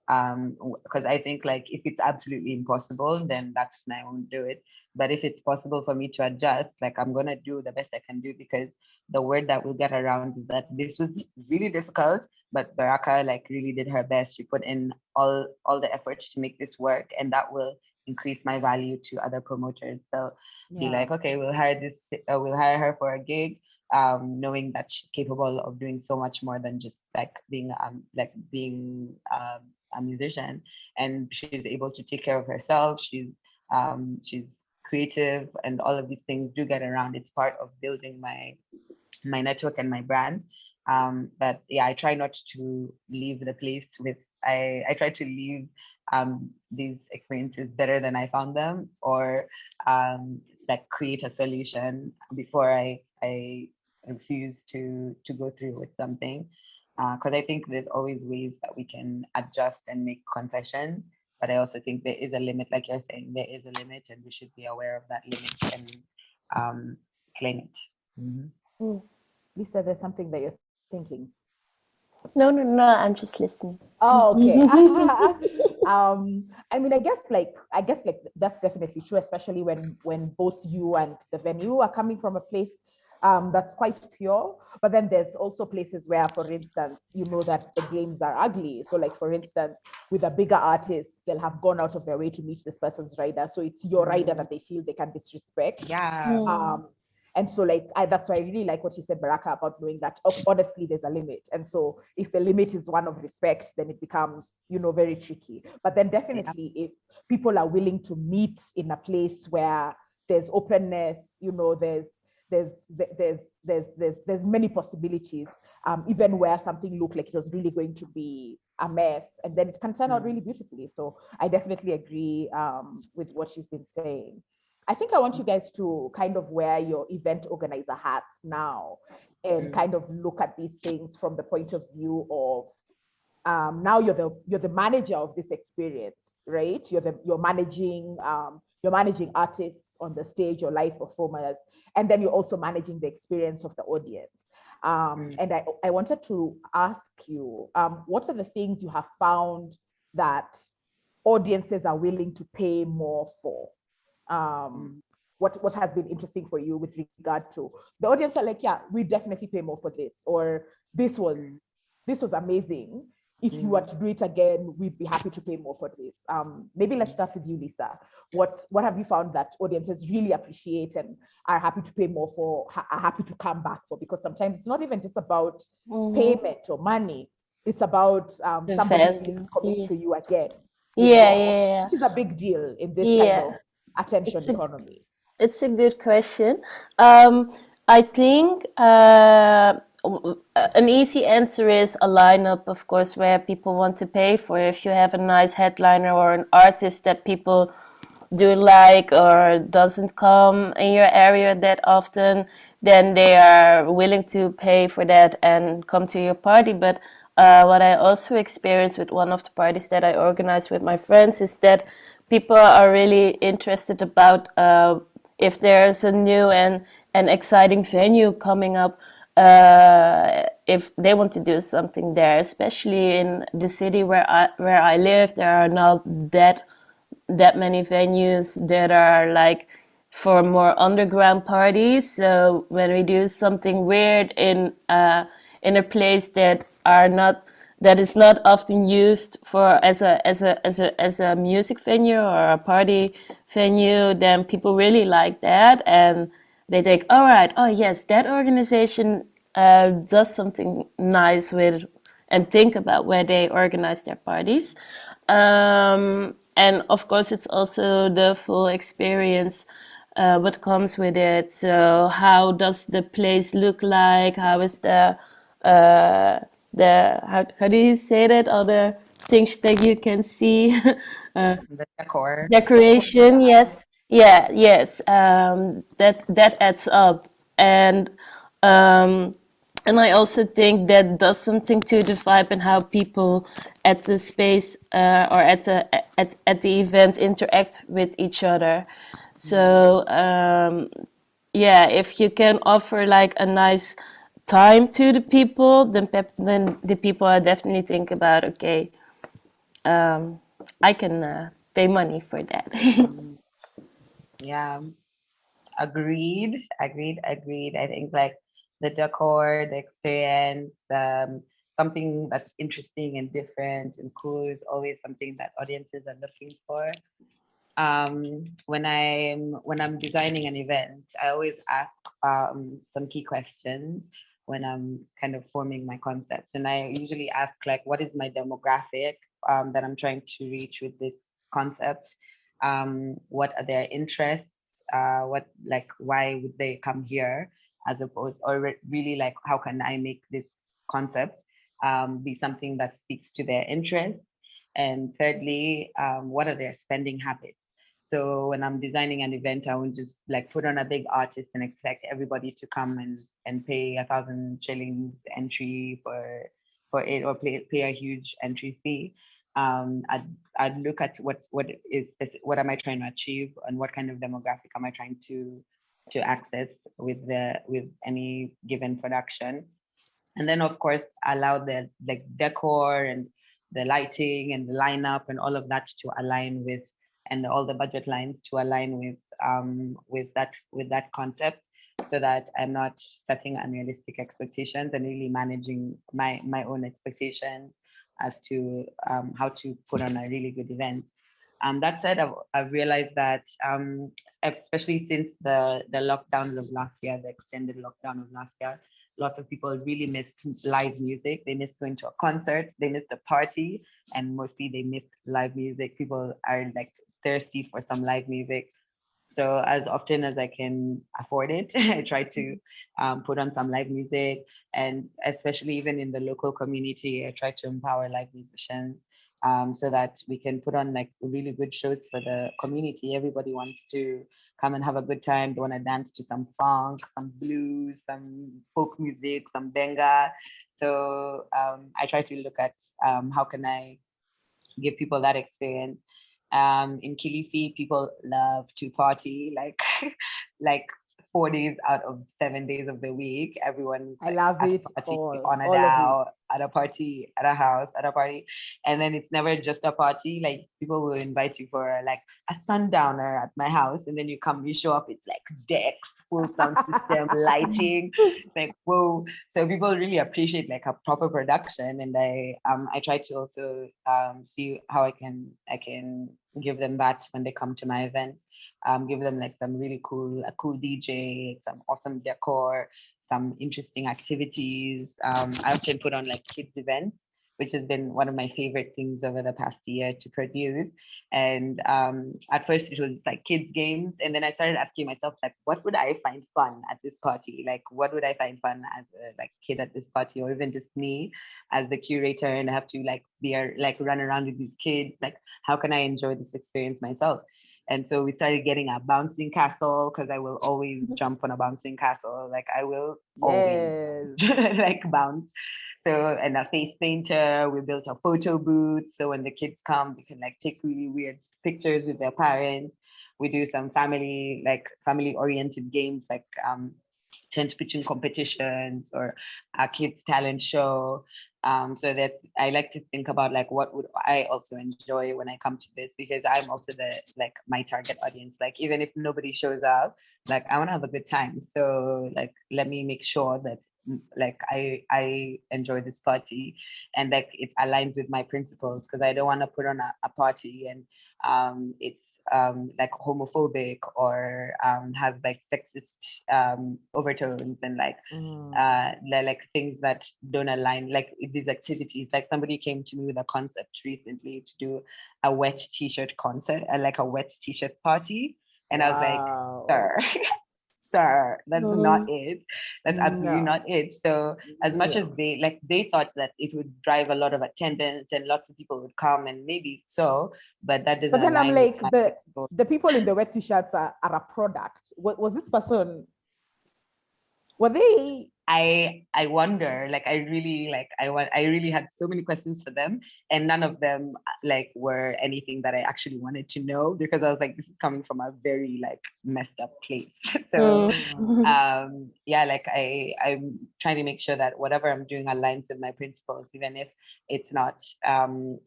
Because I think like if it's absolutely impossible, then that's when I won't do it. But if it's possible for me to adjust, like I'm gonna do the best I can do, because the word that will get around is that this was really difficult, but Beraccah like really did her best. She put in all the efforts to make this work, and that will increase my value to other promoters. They'll be like, okay, we'll hire her for a gig, knowing that she's capable of doing so much more than just like being a musician, and she's able to take care of herself. She's creative, and all of these things do get around. It's part of building my network and my brand. But yeah, I try not to leave the place with I try to leave these experiences better than I found them, or like create a solution before I refuse to go through with something. because I think there's always ways that we can adjust and make concessions. But I also think there is a limit, like you're saying, there is a limit, and we should be aware of that limit and claim it. Mm-hmm. Lisa, there's something that you're thinking. No, I'm just listening. Oh, okay. I mean, I guess that's definitely true, especially when both you and the venue are coming from a place that's quite pure. But then there's also places where, for instance, you know that the games are ugly. So, like for instance, with a bigger artist, they'll have gone out of their way to meet this person's rider. So it's your rider that they feel they can disrespect. Yeah. And so that's why I really like what you said, Beraccah, about knowing that honestly there's a limit. And so if the limit is one of respect, then it becomes, very tricky. But then definitely if people are willing to meet in a place where there's openness, there's many possibilities, even where something looked like it was really going to be a mess, and then it can turn out really beautifully. So I definitely agree with what she's been saying. I think I want you guys to kind of wear your event organizer hats now and kind of look at these things from the point of view of now you're the manager of this experience, right? You're managing artists on the stage or live performers, and then you're also managing the experience of the audience. And I wanted to ask you, what are the things you have found that audiences are willing to pay more for? What has been interesting for you with regard to the audience are like, yeah, we definitely pay more for this, or this was amazing. If you were to do it again, we'd be happy to pay more for this. Maybe let's start with you, Lisa. What have you found that audiences really appreciate and are happy to pay more for, are happy to come back for? Because sometimes it's not even just about payment or money. It's about somebody coming to you again. Yeah. This is a big deal in this kind of attention economy. It's a good question. I think an easy answer is a lineup, of course, where people want to pay for. If you have a nice headliner or an artist that people do like or doesn't come in your area that often, then they are willing to pay for that and come to your party. But what I also experienced with one of the parties that I organized with my friends is that people are really interested about if there's a new and exciting venue coming up, if they want to do something there, especially in the city where I live. There are not that many venues that are like for more underground parties. So when we do something weird in a place that is not often used for as a music venue or a party venue, then people really like that, and they think, all right, oh yes, that organization does something nice with and think about where they organize their parties. And of course, it's also the full experience, what comes with it. So how does the place look like? How is the how do you say that? All the things that you can see. The decor. Decoration, yes. Yeah, yes. That adds up. And and I also think that does something to the vibe and how people at the space or at the event interact with each other. So yeah, if you can offer like a nice time to the people, then the people are definitely think about, okay, I can pay money for that. Yeah. Agreed. I think like the decor, the experience, something that's interesting and different and cool is always something that audiences are looking for. When I'm designing an event, I always ask some key questions when I'm kind of forming my concept, and I usually ask like, what is my demographic that I'm trying to reach with this concept? What are their interests? Why would they come here, as opposed, or really like, how can I make this concept be something that speaks to their interests? And thirdly, what are their spending habits? So when I'm designing an event, I won't just like put on a big artist and expect everybody to come and pay 1,000 shillings entry for for it, or pay a huge entry fee, I'd look at what am I trying to achieve, and what kind of demographic am I trying to access with any given production. And then of course allow the like decor and the lighting and the lineup and all of that to align with, and all the budget lines to align with that concept, so that I'm not setting unrealistic expectations and really managing my own expectations as to how to put on a really good event. That said, I've realized that especially since the lockdowns of last year, the extended lockdown of last year, lots of people really missed live music. They missed going to a concert, they missed a party, and mostly they missed live music. People are like thirsty for some live music. So as often as I can afford it, I try to put on some live music, and especially even in the local community, I try to empower live musicians so that we can put on like really good shows for the community. Everybody wants to come and have a good time. They want to dance to some funk, some blues, some folk music, some benga. So I try to look at how can I give people that experience. In Kilifi, people love to party like like 4 days out of 7 days of the week. Everyone's I love at a it party, all on a of it. DAO, at a party, at a house, at a party. And then it's never just a party. Like people will invite you for like a sundowner at my house, and then you show up, it's like decks, full sound system, lighting, like whoa. So people really appreciate like a proper production, and I try to also see how I can give them that when they come to my events. Give them like some really a cool DJ, some awesome decor, some interesting activities. I often put on like kids events, which has been one of my favorite things over the past year to produce. And at first it was like kids games, and then I started asking myself like, what would I find fun at this party? Like, what would I find fun as a like kid at this party, or even just me as the curator, and I have to like run around with these kids. Like, how can I enjoy this experience myself? And so we started getting a bouncing castle, because I will always jump on a bouncing castle. Like I will always like bounce. So, and a face painter, we built a photo booth. So when the kids come, they can like take really weird pictures with their parents. We do some family oriented games, like tent pitching competitions or a kids talent show. So that I like to think about like what would I also enjoy when I come to this, because I'm also my target audience. Like even if nobody shows up, like I want to have a good time. So like let me make sure that like I enjoy this party, and like it aligns with my principles, because I don't want to put on a party and it's like homophobic or have like sexist overtones and like things that don't align, like these activities. Like somebody came to me with a concept recently to do a wet t-shirt concert, like a wet t-shirt party, and I was like, sir, that's not it. That's absolutely not it. So as much as they thought that it would drive a lot of attendance and lots of people would come, and maybe so, but that doesn't. But then I'm like, the people in the wet t-shirts are a product. Was this person? Were they? I wonder, like I really had so many questions for them, and none of them like were anything that I actually wanted to know, because I was like, this is coming from a very like messed up place. So yeah, like I'm trying to make sure that whatever I'm doing aligns with my principles, even if it's not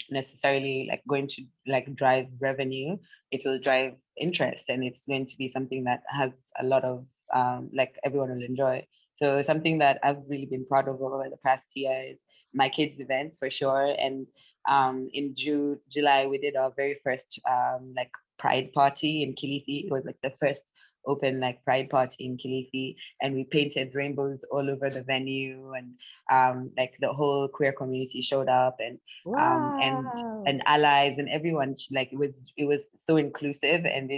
necessarily like going to like drive revenue. It will drive interest, and it's going to be something that has a lot of like everyone will enjoy. So something that I've really been proud of over the past year is my kids' events for sure. And in July, we did our very first like Pride party in Kilifi. It was like the first open like Pride party in Kilifi, and we painted rainbows all over the venue, and like the whole queer community showed up, and and allies and everyone. Like it was so inclusive, and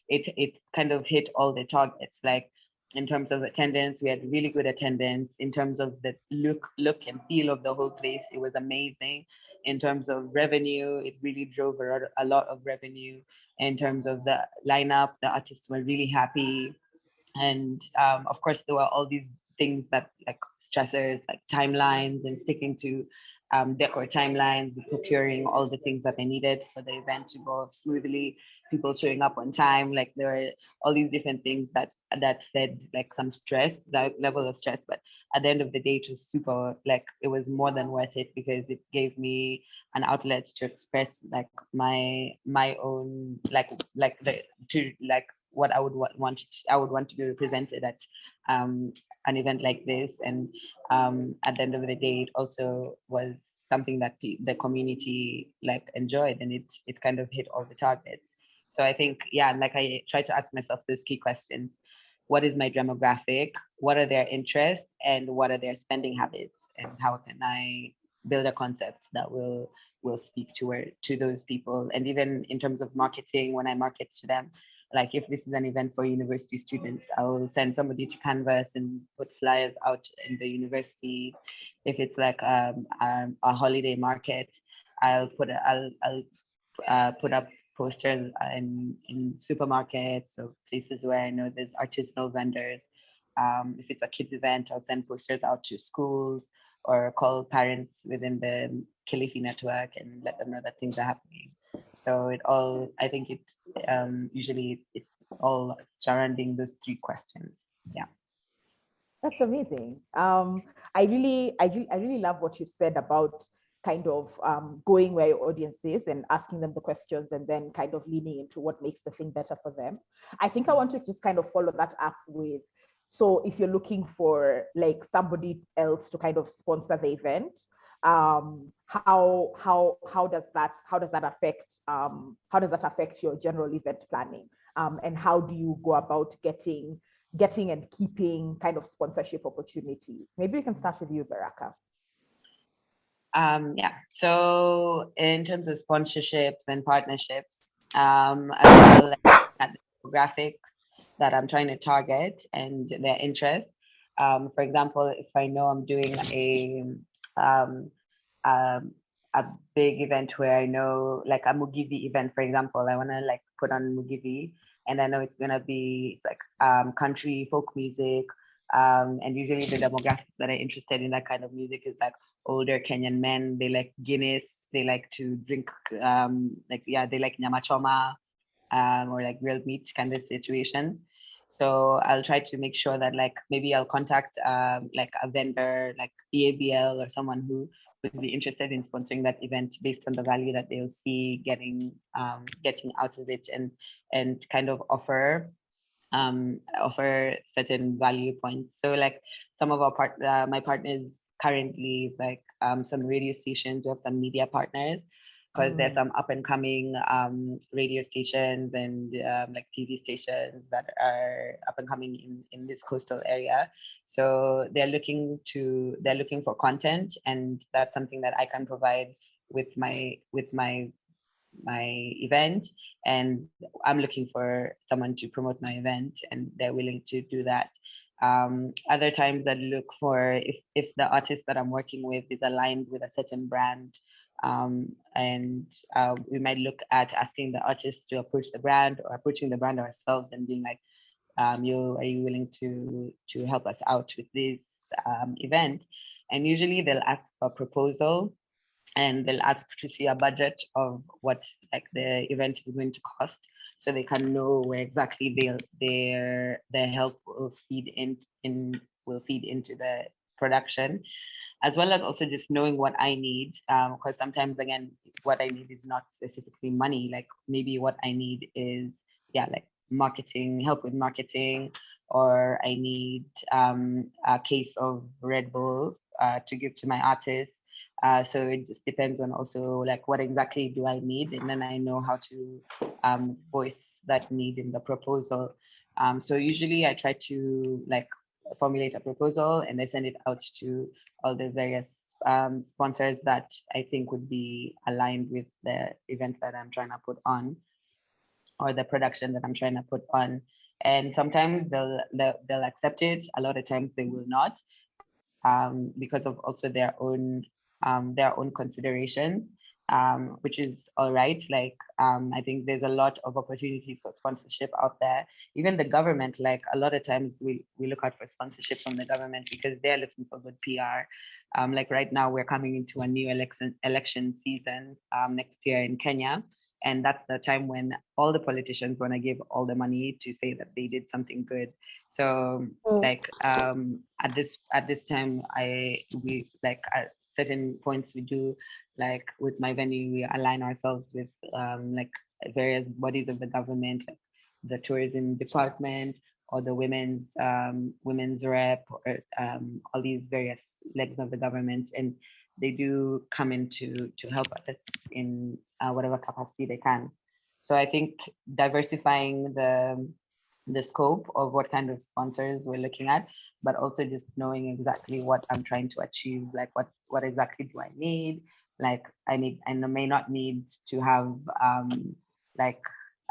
it kind of hit all the targets. Like in terms of attendance, we had really good attendance. In terms of the look and feel of the whole place, it was amazing. In terms of revenue, it really drove a lot of revenue. In terms of the lineup, the artists were really happy. And of course, there were all these things that like stressors, like timelines and sticking to decor timelines, procuring all the things that I needed for the event to go smoothly, people showing up on time. Like there were all these different things that fed like some stress, that level of stress. But at the end of the day, it was super, like it was more than worth it, because it gave me an outlet to express like my own what I would want to be represented at an event like this. And at the end of the day, it also was something that the community like enjoyed, and it kind of hit all the targets. So I think, yeah, like I try to ask myself those key questions. What is my demographic? What are their interests? And what are their spending habits? And how can I build a concept that will speak to those people? And even in terms of marketing, when I market to them, like if this is an event for university students, I'll send somebody to Canvas and put flyers out in the university. If it's like a holiday market, I'll put up posters in supermarkets or places where I know there's artisanal vendors. If it's a kids event, I'll send posters out to schools or call parents within the Kilifi network and let them know that things are happening. So I think usually it's all surrounding those three questions. Yeah. That's amazing. I really love what you've said about kind of going where your audience is and asking them the questions and then kind of leaning into what makes the thing better for them. I think I want to just kind of follow that up with, so if you're looking for like somebody else to kind of sponsor the event, how does that affect your general event planning? And how do you go about getting and keeping kind of sponsorship opportunities? Maybe we can start with you, Beraccah. Yeah. So in terms of sponsorships and partnerships, I will look at the graphics that I'm trying to target and their interest. For example, if I know I'm doing a big event where I know, like a Mugithi event, for example, I want to like put on Mugithi, and I know it's gonna be like country folk music. And usually the demographics that are interested in that kind of music is like older Kenyan men. They like Guinness. They like to drink they like nyama choma, or like grilled meat kind of situation. So I'll try to make sure that like maybe I'll contact like a vendor like EABL or someone who would be interested in sponsoring that event based on the value that they'll see getting out of it, and kind of offer certain value points. So like some of my partners currently is like some radio stations. We have some media partners, because there's some up and coming radio stations and like TV stations that are up and coming in this coastal area. So they're looking for content, and that's something that I can provide with my event, and I'm looking for someone to promote my event, and they're willing to do that. Other times I look for if the artist that I'm working with is aligned with a certain brand, and we might look at asking the artist to approach the brand or approaching the brand ourselves and being like, are you willing to help us out with this event? And usually they'll ask for a proposal, and they'll ask to see a budget of what like the event is going to cost, so they can know where exactly their help will feed into the production, as well as also just knowing what I need, because sometimes again what I need is not specifically money. Like maybe what I need is like marketing help with marketing, or I need a case of Red Bull to give to my artists. So it just depends on also like what exactly do I need, and then I know how to voice that need in the proposal. So usually I try to like formulate a proposal and I send it out to all the various sponsors that I think would be aligned with the event that I'm trying to put on, or the production that I'm trying to put on. And sometimes they'll accept it. A lot of times they will not, because of also their own considerations. which is all right. Like, I think there's a lot of opportunities for sponsorship out there. Even the government, like a lot of times we look out for sponsorship from the government because they're looking for good PR. Like right now, we're coming into a new election season next year in Kenya. And that's the time when all the politicians want to give all the money to say that they did something good. So like at this time, we like at certain points we do, like with my venue, we align ourselves with like various bodies of the government, like the tourism department or the women's rep, or all these various legs of the government, and they do come in to help us in whatever capacity they can. So I think diversifying the scope of what kind of sponsors we're looking at, but also just knowing exactly what I'm trying to achieve, like what exactly do I need? Like I may not need to have like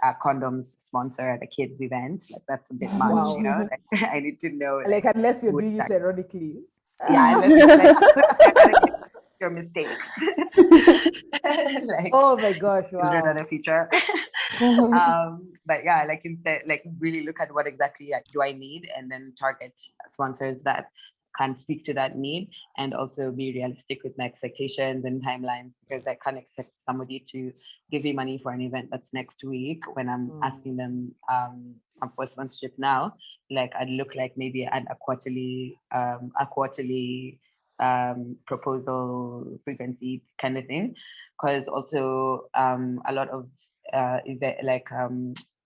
a condoms sponsor at a kids event. Like that's a bit much, Wow. you know. Like, I need to know. Like unless you're who doing it exactly- ironically. Yeah, like, your mistakes. Like, Oh my gosh! is there Wow. another feature? But yeah, like instead, like really look at what exactly do I need, and then target sponsors that can speak to that need, and also be realistic with my expectations and timelines, because I can't expect somebody to give me money for an event that's next week when I'm asking them for sponsorship now. Like I'd look like maybe at a quarterly proposal frequency kind of thing, because also a lot of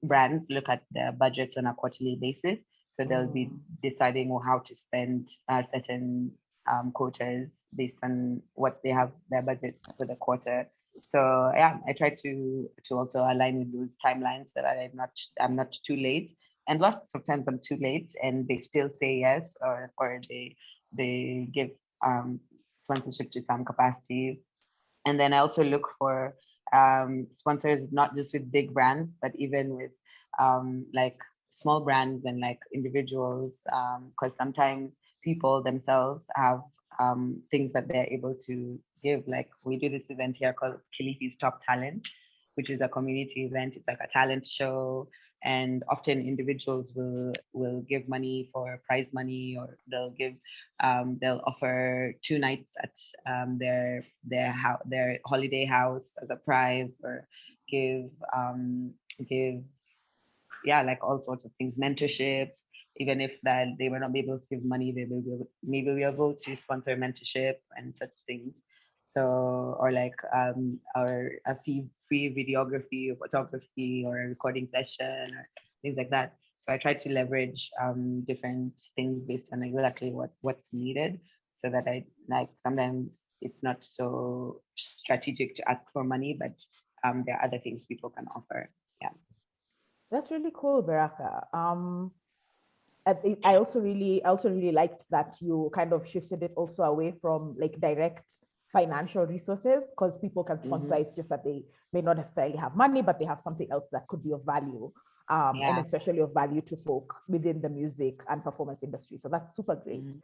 brands look at their budgets on a quarterly basis, so they'll be deciding how to spend certain quotas based on what they have their budgets for the quarter. So yeah, I try to also align with those timelines so that I'm not too late. And lots of times I'm too late and they still say yes, or they give sponsorship to some capacity. And then I also look for sponsors, not just with big brands, but even with like small brands and like individuals, because sometimes people themselves have things that they're able to give. Like we do this event here called Kilifi's Top Talent, which is a community event. It's like a talent show, and often individuals will give money for prize money, or they'll offer 2 nights at their holiday house as a prize, or give like all sorts of things, mentorships. Even if that they were not able to give money, they will maybe we are able to sponsor mentorship and such things. So, or like or a free videography or photography or a recording session or things like that. So I try to leverage different things based on exactly what's needed, so that I like sometimes it's not so strategic to ask for money, but there are other things people can offer. Yeah. That's really cool, Beraccah. I also really liked that you kind of shifted it also away from like direct financial resources, because people can sponsor. It's just that they may not necessarily have money, but they have something else that could be of value, and especially of value to folk within the music and performance industry. So that's super great.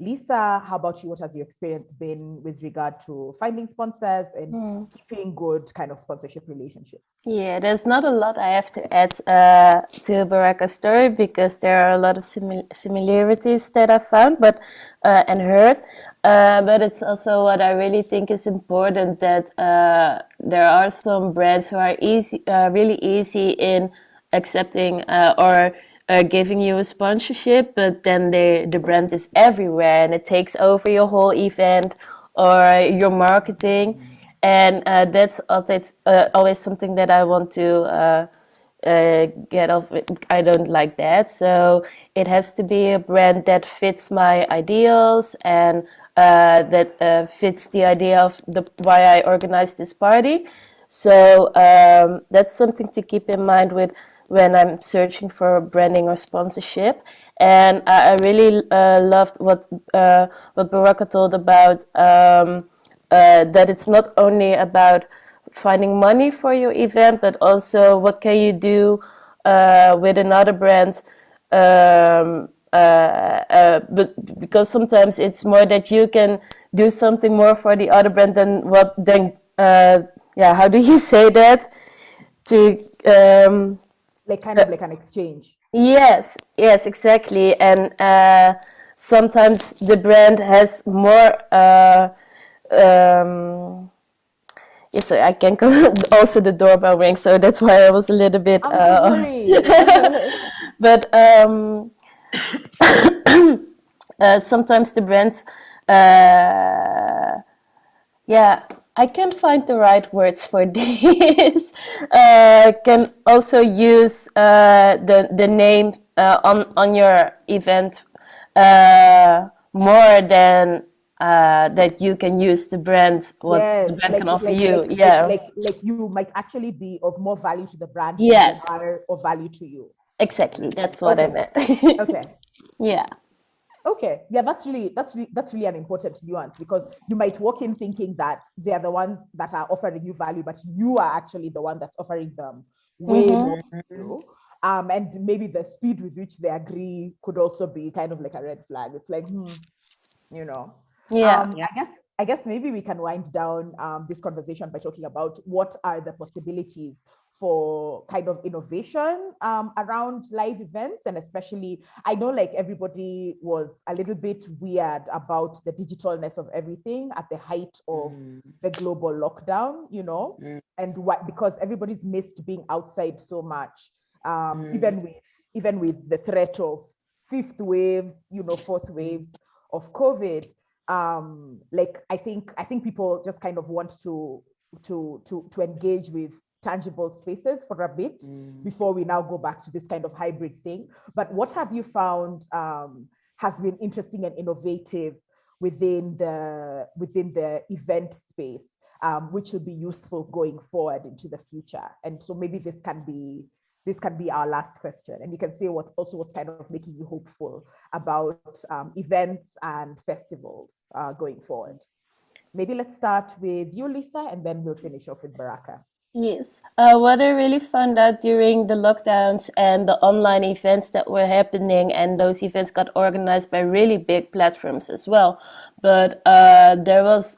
Lisa, how about you? What has your experience been with regard to finding sponsors and keeping good kind of sponsorship relationships? Yeah, there's not a lot I have to add to Beraccah's story, because there are a lot of similarities that I found and heard. But it's also what I really think is important, that there are some brands who are really easy in accepting or giving you a sponsorship, but then the brand is everywhere and it takes over your whole event or your marketing. And that's always something that I want to get off. I don't like that. So it has to be a brand that fits my ideals and that fits the idea of why I organized this party. So that's something to keep in mind when I'm searching for branding or sponsorship. And I really loved what Beraccah told about that it's not only about finding money for your event, but also what can you do with another brand. But because sometimes it's more that you can do something more for the other brand than how do you say that? To Like kind of like an exchange. yes, exactly. And sometimes the brand has more. Yes, so I can also the doorbell ring, so that's why I was a little bit. I'm so sorry. But sometimes the brands, I can't find the right words for this. Can also use the name on your event more than that you can use the brand, what the Yes, brand can offer you. like you might actually be of more value to the brand than they Yes, are of value to you. exactly. That's what I Okay. meant. Okay. Yeah. Okay. Yeah, that's really an important nuance, because you might walk in thinking that they are the ones that are offering you value, but you are actually the one that's offering them way Mm-hmm. more value. And maybe the speed with which they agree could also be kind of like a red flag. It's like, you know. Yeah. I guess maybe we can wind down this conversation by talking about what are the possibilities for kind of innovation around live events. And especially, I know like everybody was a little bit weird about the digitalness of everything at the height of the global lockdown, you know, and what, because everybody's missed being outside so much, even with the threat of fifth waves, you know, fourth waves of COVID. Like I think people just kind of want to engage with tangible spaces for a bit before we now go back to this kind of hybrid thing. But what have you found has been interesting and innovative within the event space, which will be useful going forward into the future? And so maybe this can be our last question, and you can say what's kind of making you hopeful about events and festivals going forward. Maybe let's start with you, Lisa, and then we'll finish off with Beraccah. Yes. What I really found out during the lockdowns and the online events that were happening, and those events got organized by really big platforms as well. But there was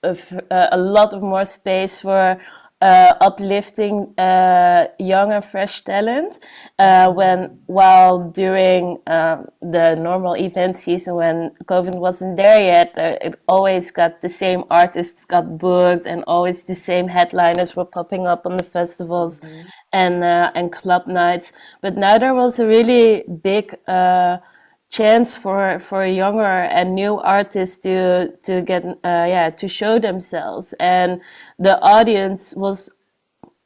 a lot of more space for uplifting young and fresh talent while during the normal event season, when COVID wasn't there yet, it always got the same artists got booked, and always the same headliners were popping up on the festivals and club nights. But now there was a really big chance for younger and new artists to get to show themselves, and the audience was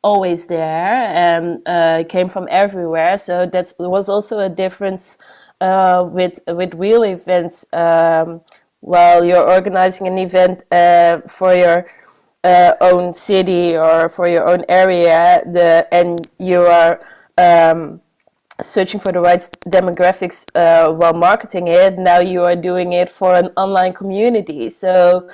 always there and came from everywhere. So that was also a difference with real events. While you're organizing an event for your own city or for your own area, and you are searching for the right demographics while marketing it. Now you are doing it for an online community. So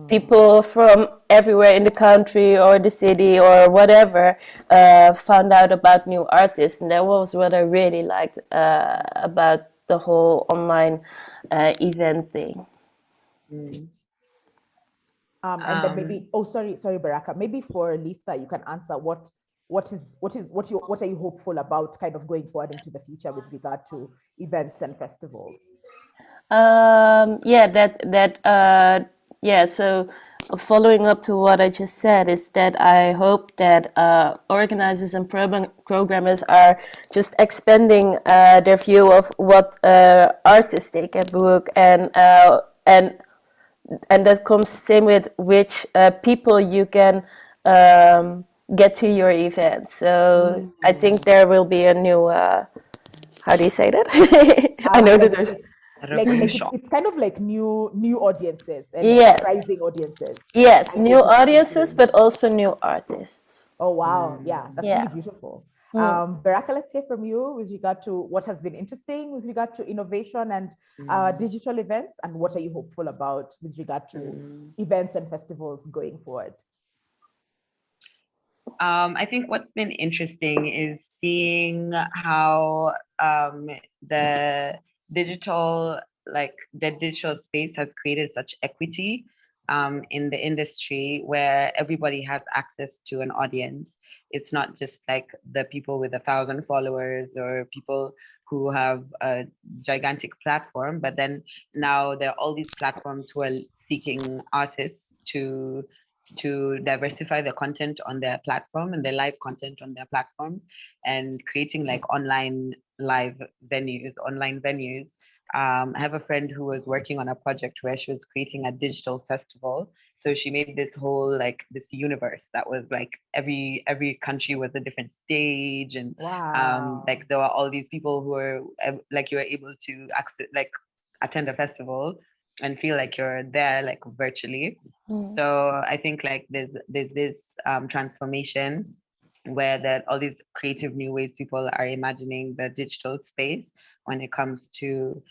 people from everywhere in the country or the city or whatever found out about new artists. And that was what I really liked about the whole online event thing. And then maybe, sorry, Beraccah. Maybe for Lisa, you can answer what are you hopeful about kind of going forward into the future with regard to events and festivals? So following up to what I just said is that I hope that organizers and programmers are just expanding their view of what artists they can book, and that comes same with which people you can get to your event. So I think there will be a new how do you say that? I know that there's it's kind of like new audiences and Yes. surprising audiences. Yes, new audiences, but also new artists. Oh wow, yeah, that's really beautiful. Beraccah, let's hear from you with regard to what has been interesting with regard to innovation and digital events, and what are you hopeful about with regard to events and festivals going forward? I think what's been interesting is seeing how the digital space has created such equity in the industry where everybody has access to an audience. It's not just like the people with 1,000 followers or people who have a gigantic platform, but then now there are all these platforms who are seeking artists to diversify the content on their platform and their live content on their platforms, and creating like online venues. I have a friend who was working on a project where she was creating a digital festival. So she made this whole like this universe that was like every country was a different stage, and Wow. like there were all these people who were like, you were able to access, like attend a festival and feel like you're there like virtually. So I think like there's this transformation where that all these creative new ways people are imagining the digital space when it comes to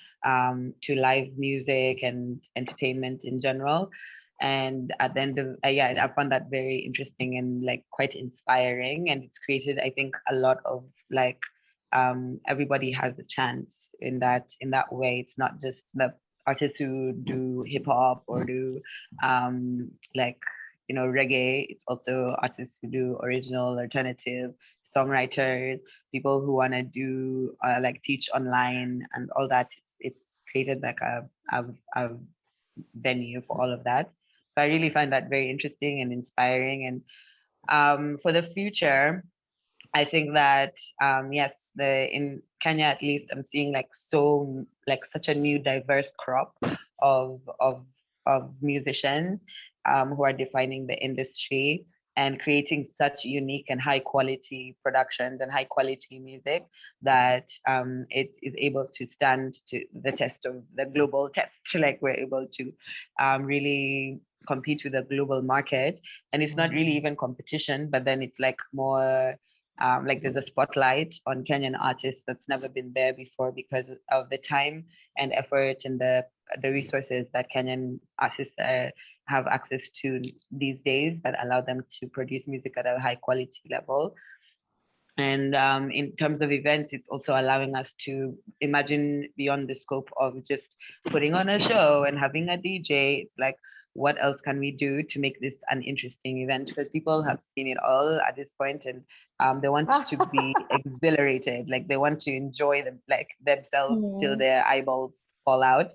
live music and entertainment in general. And at the end of yeah, I found that very interesting and like quite inspiring, and it's created, I think, a lot of like everybody has a chance in that way. It's not just the artists who do hip hop or do like, you know, reggae. It's also artists who do original, alternative, songwriters, people who want to do like teach online and all that. It's created like a venue for all of that. So I really find that very interesting and inspiring. And for the future, I think that yes, in Kenya at least, I'm seeing like such a new diverse crop of musicians who are defining the industry and creating such unique and high quality productions and high quality music that it is able to stand to the test of the global test. Like we're able to really compete with the global market, and it's not really even competition, but then it's like more like there's a spotlight on Kenyan artists that's never been there before because of the time and effort and the resources that Kenyan artists have access to these days that allow them to produce music at a high quality level. And in terms of events, it's also allowing us to imagine beyond the scope of just putting on a show and having a DJ. It's like, what else can we do to make this an interesting event? Because people have seen it all at this point, and they want to be exhilarated, like they want to enjoy them, like themselves till their eyeballs fall out.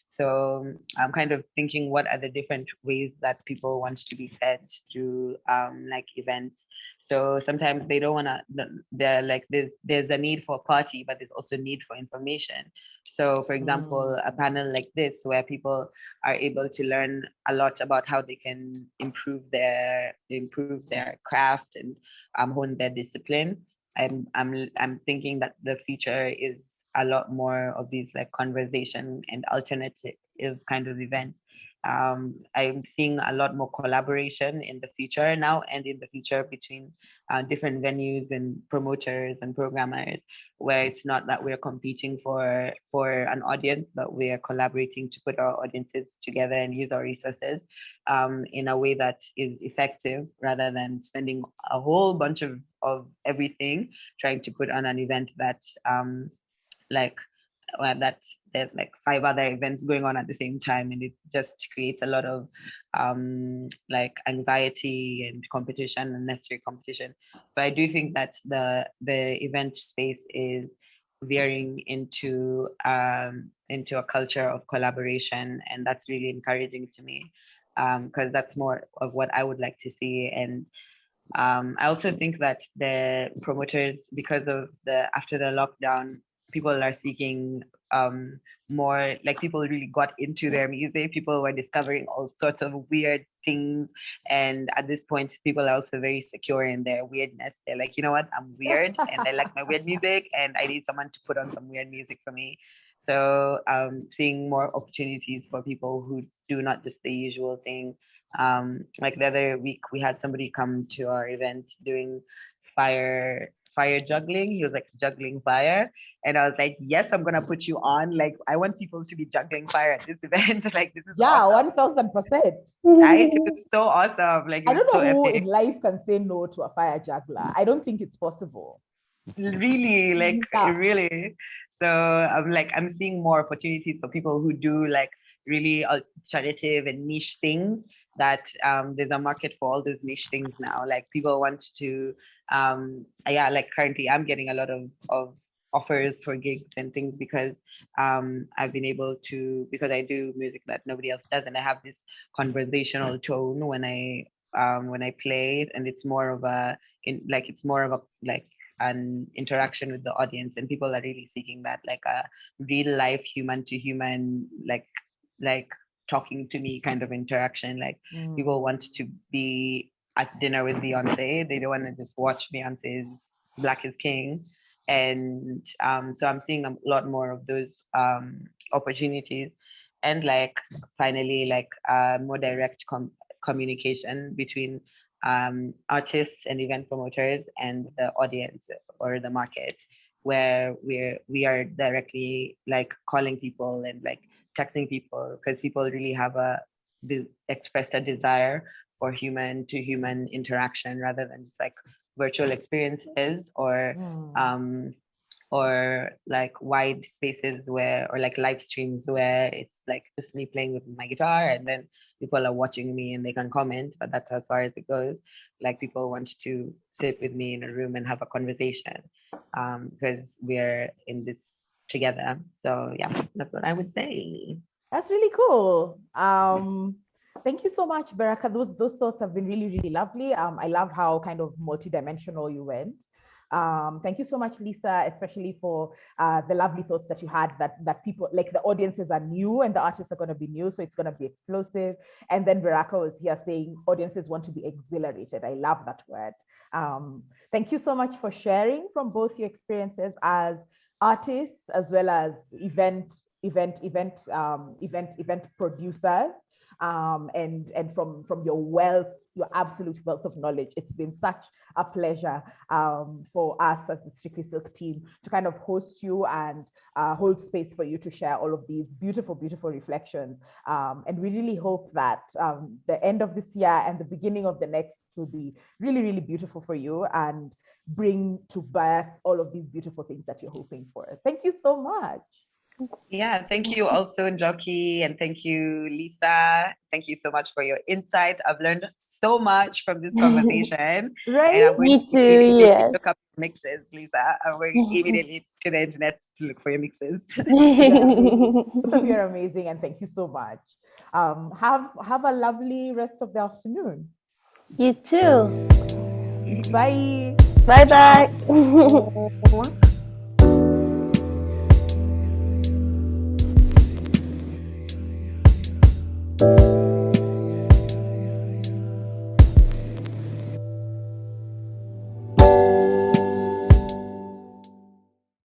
So I'm kind of thinking, what are the different ways that people want to be fed through like events? So sometimes they don't want to, they're like, there's a need for a party, but there's also need for information. So for example, a panel like this, where people are able to learn a lot about how they can improve their craft and hone their discipline. I'm thinking that the future is a lot more of these like conversation and alternative kind of events. I'm seeing a lot more collaboration in the future now and in the future between different venues and promoters and programmers, where it's not that we're competing for an audience, but we are collaborating to put our audiences together and use our resources in a way that is effective, rather than spending a whole bunch of everything trying to put on an event that like that's there's like 5 other events going on at the same time, and it just creates a lot of like anxiety and competition, unnecessary competition. So I do think that the event space is veering into a culture of collaboration, and that's really encouraging to me, because that's more of what I would like to see. And I also think that the promoters, because of after the lockdown, people are seeking more, like people really got into their music. People were discovering all sorts of weird things. And at this point, people are also very secure in their weirdness. They're like, you know what, I'm weird and I like my weird music, and I need someone to put on some weird music for me. So seeing more opportunities for people who do not just the usual thing. Like the other week, we had somebody come to our event doing fire juggling. He was like juggling fire, and I was like, yes, I'm gonna put you on. Like, I want people to be juggling fire at this event. Like, this is awesome. 1000%. Right? It was so awesome. Like, I don't know so who epic. in life can say no to a fire juggler. I don't think it's possible. Really, like really. So I'm seeing more opportunities for people who do like really alternative and niche things, that there's a market for all those niche things now. Like people want to, like currently I'm getting a lot of offers for gigs and things because I've been able to, because I do music that nobody else does, and I have this conversational tone when I play it, and it's more of like an interaction with the audience, and people are really seeking that, like a real life human to human, like talking to me kind of interaction. Like people want to be at dinner with Beyonce. They don't want to just watch Beyonce's Black is King. And so I'm seeing a lot more of those opportunities, and like finally like more direct communication between artists and event promoters and the audience or the market, where we are directly like calling people and like texting people, because people really have expressed a desire for human to human interaction rather than just like virtual experiences or like wide spaces where, or like live streams where it's like just me playing with my guitar and then people are watching me and they can comment, but that's as far as it goes. Like people want to sit with me in a room and have a conversation because we're in this together. So yeah, that's what I would say. That's really cool. Thank you so much, Beraccah. Those thoughts have been really, really lovely. I love how kind of multidimensional you went. Thank you so much, Lisa, especially for the lovely thoughts that you had, that people, like the audiences are new and the artists are going to be new, so it's going to be explosive. And then Beraccah was here saying audiences want to be exhilarated. I love that word. Thank you so much for sharing from both your experiences as artists as well as event producers, and from your absolute wealth of knowledge. It's been such a pleasure for us as the Strictly Silk team to kind of host you and hold space for you to share all of these beautiful, beautiful reflections. And we really hope that the end of this year and the beginning of the next will be really, really beautiful for you and bring to birth all of these beautiful things that you're hoping for. Thank you so much. Yeah, thank you also, Njoki, and thank you, Lisa. Thank you so much for your insight. I've learned so much from this conversation. Right? And I'm going Me too, yes. look up mixes, Lisa. I'm going immediately to the internet to look for your mixes. Both of you are amazing, and thank you so much. Have a lovely rest of the afternoon. You too. Bye. Bye-bye.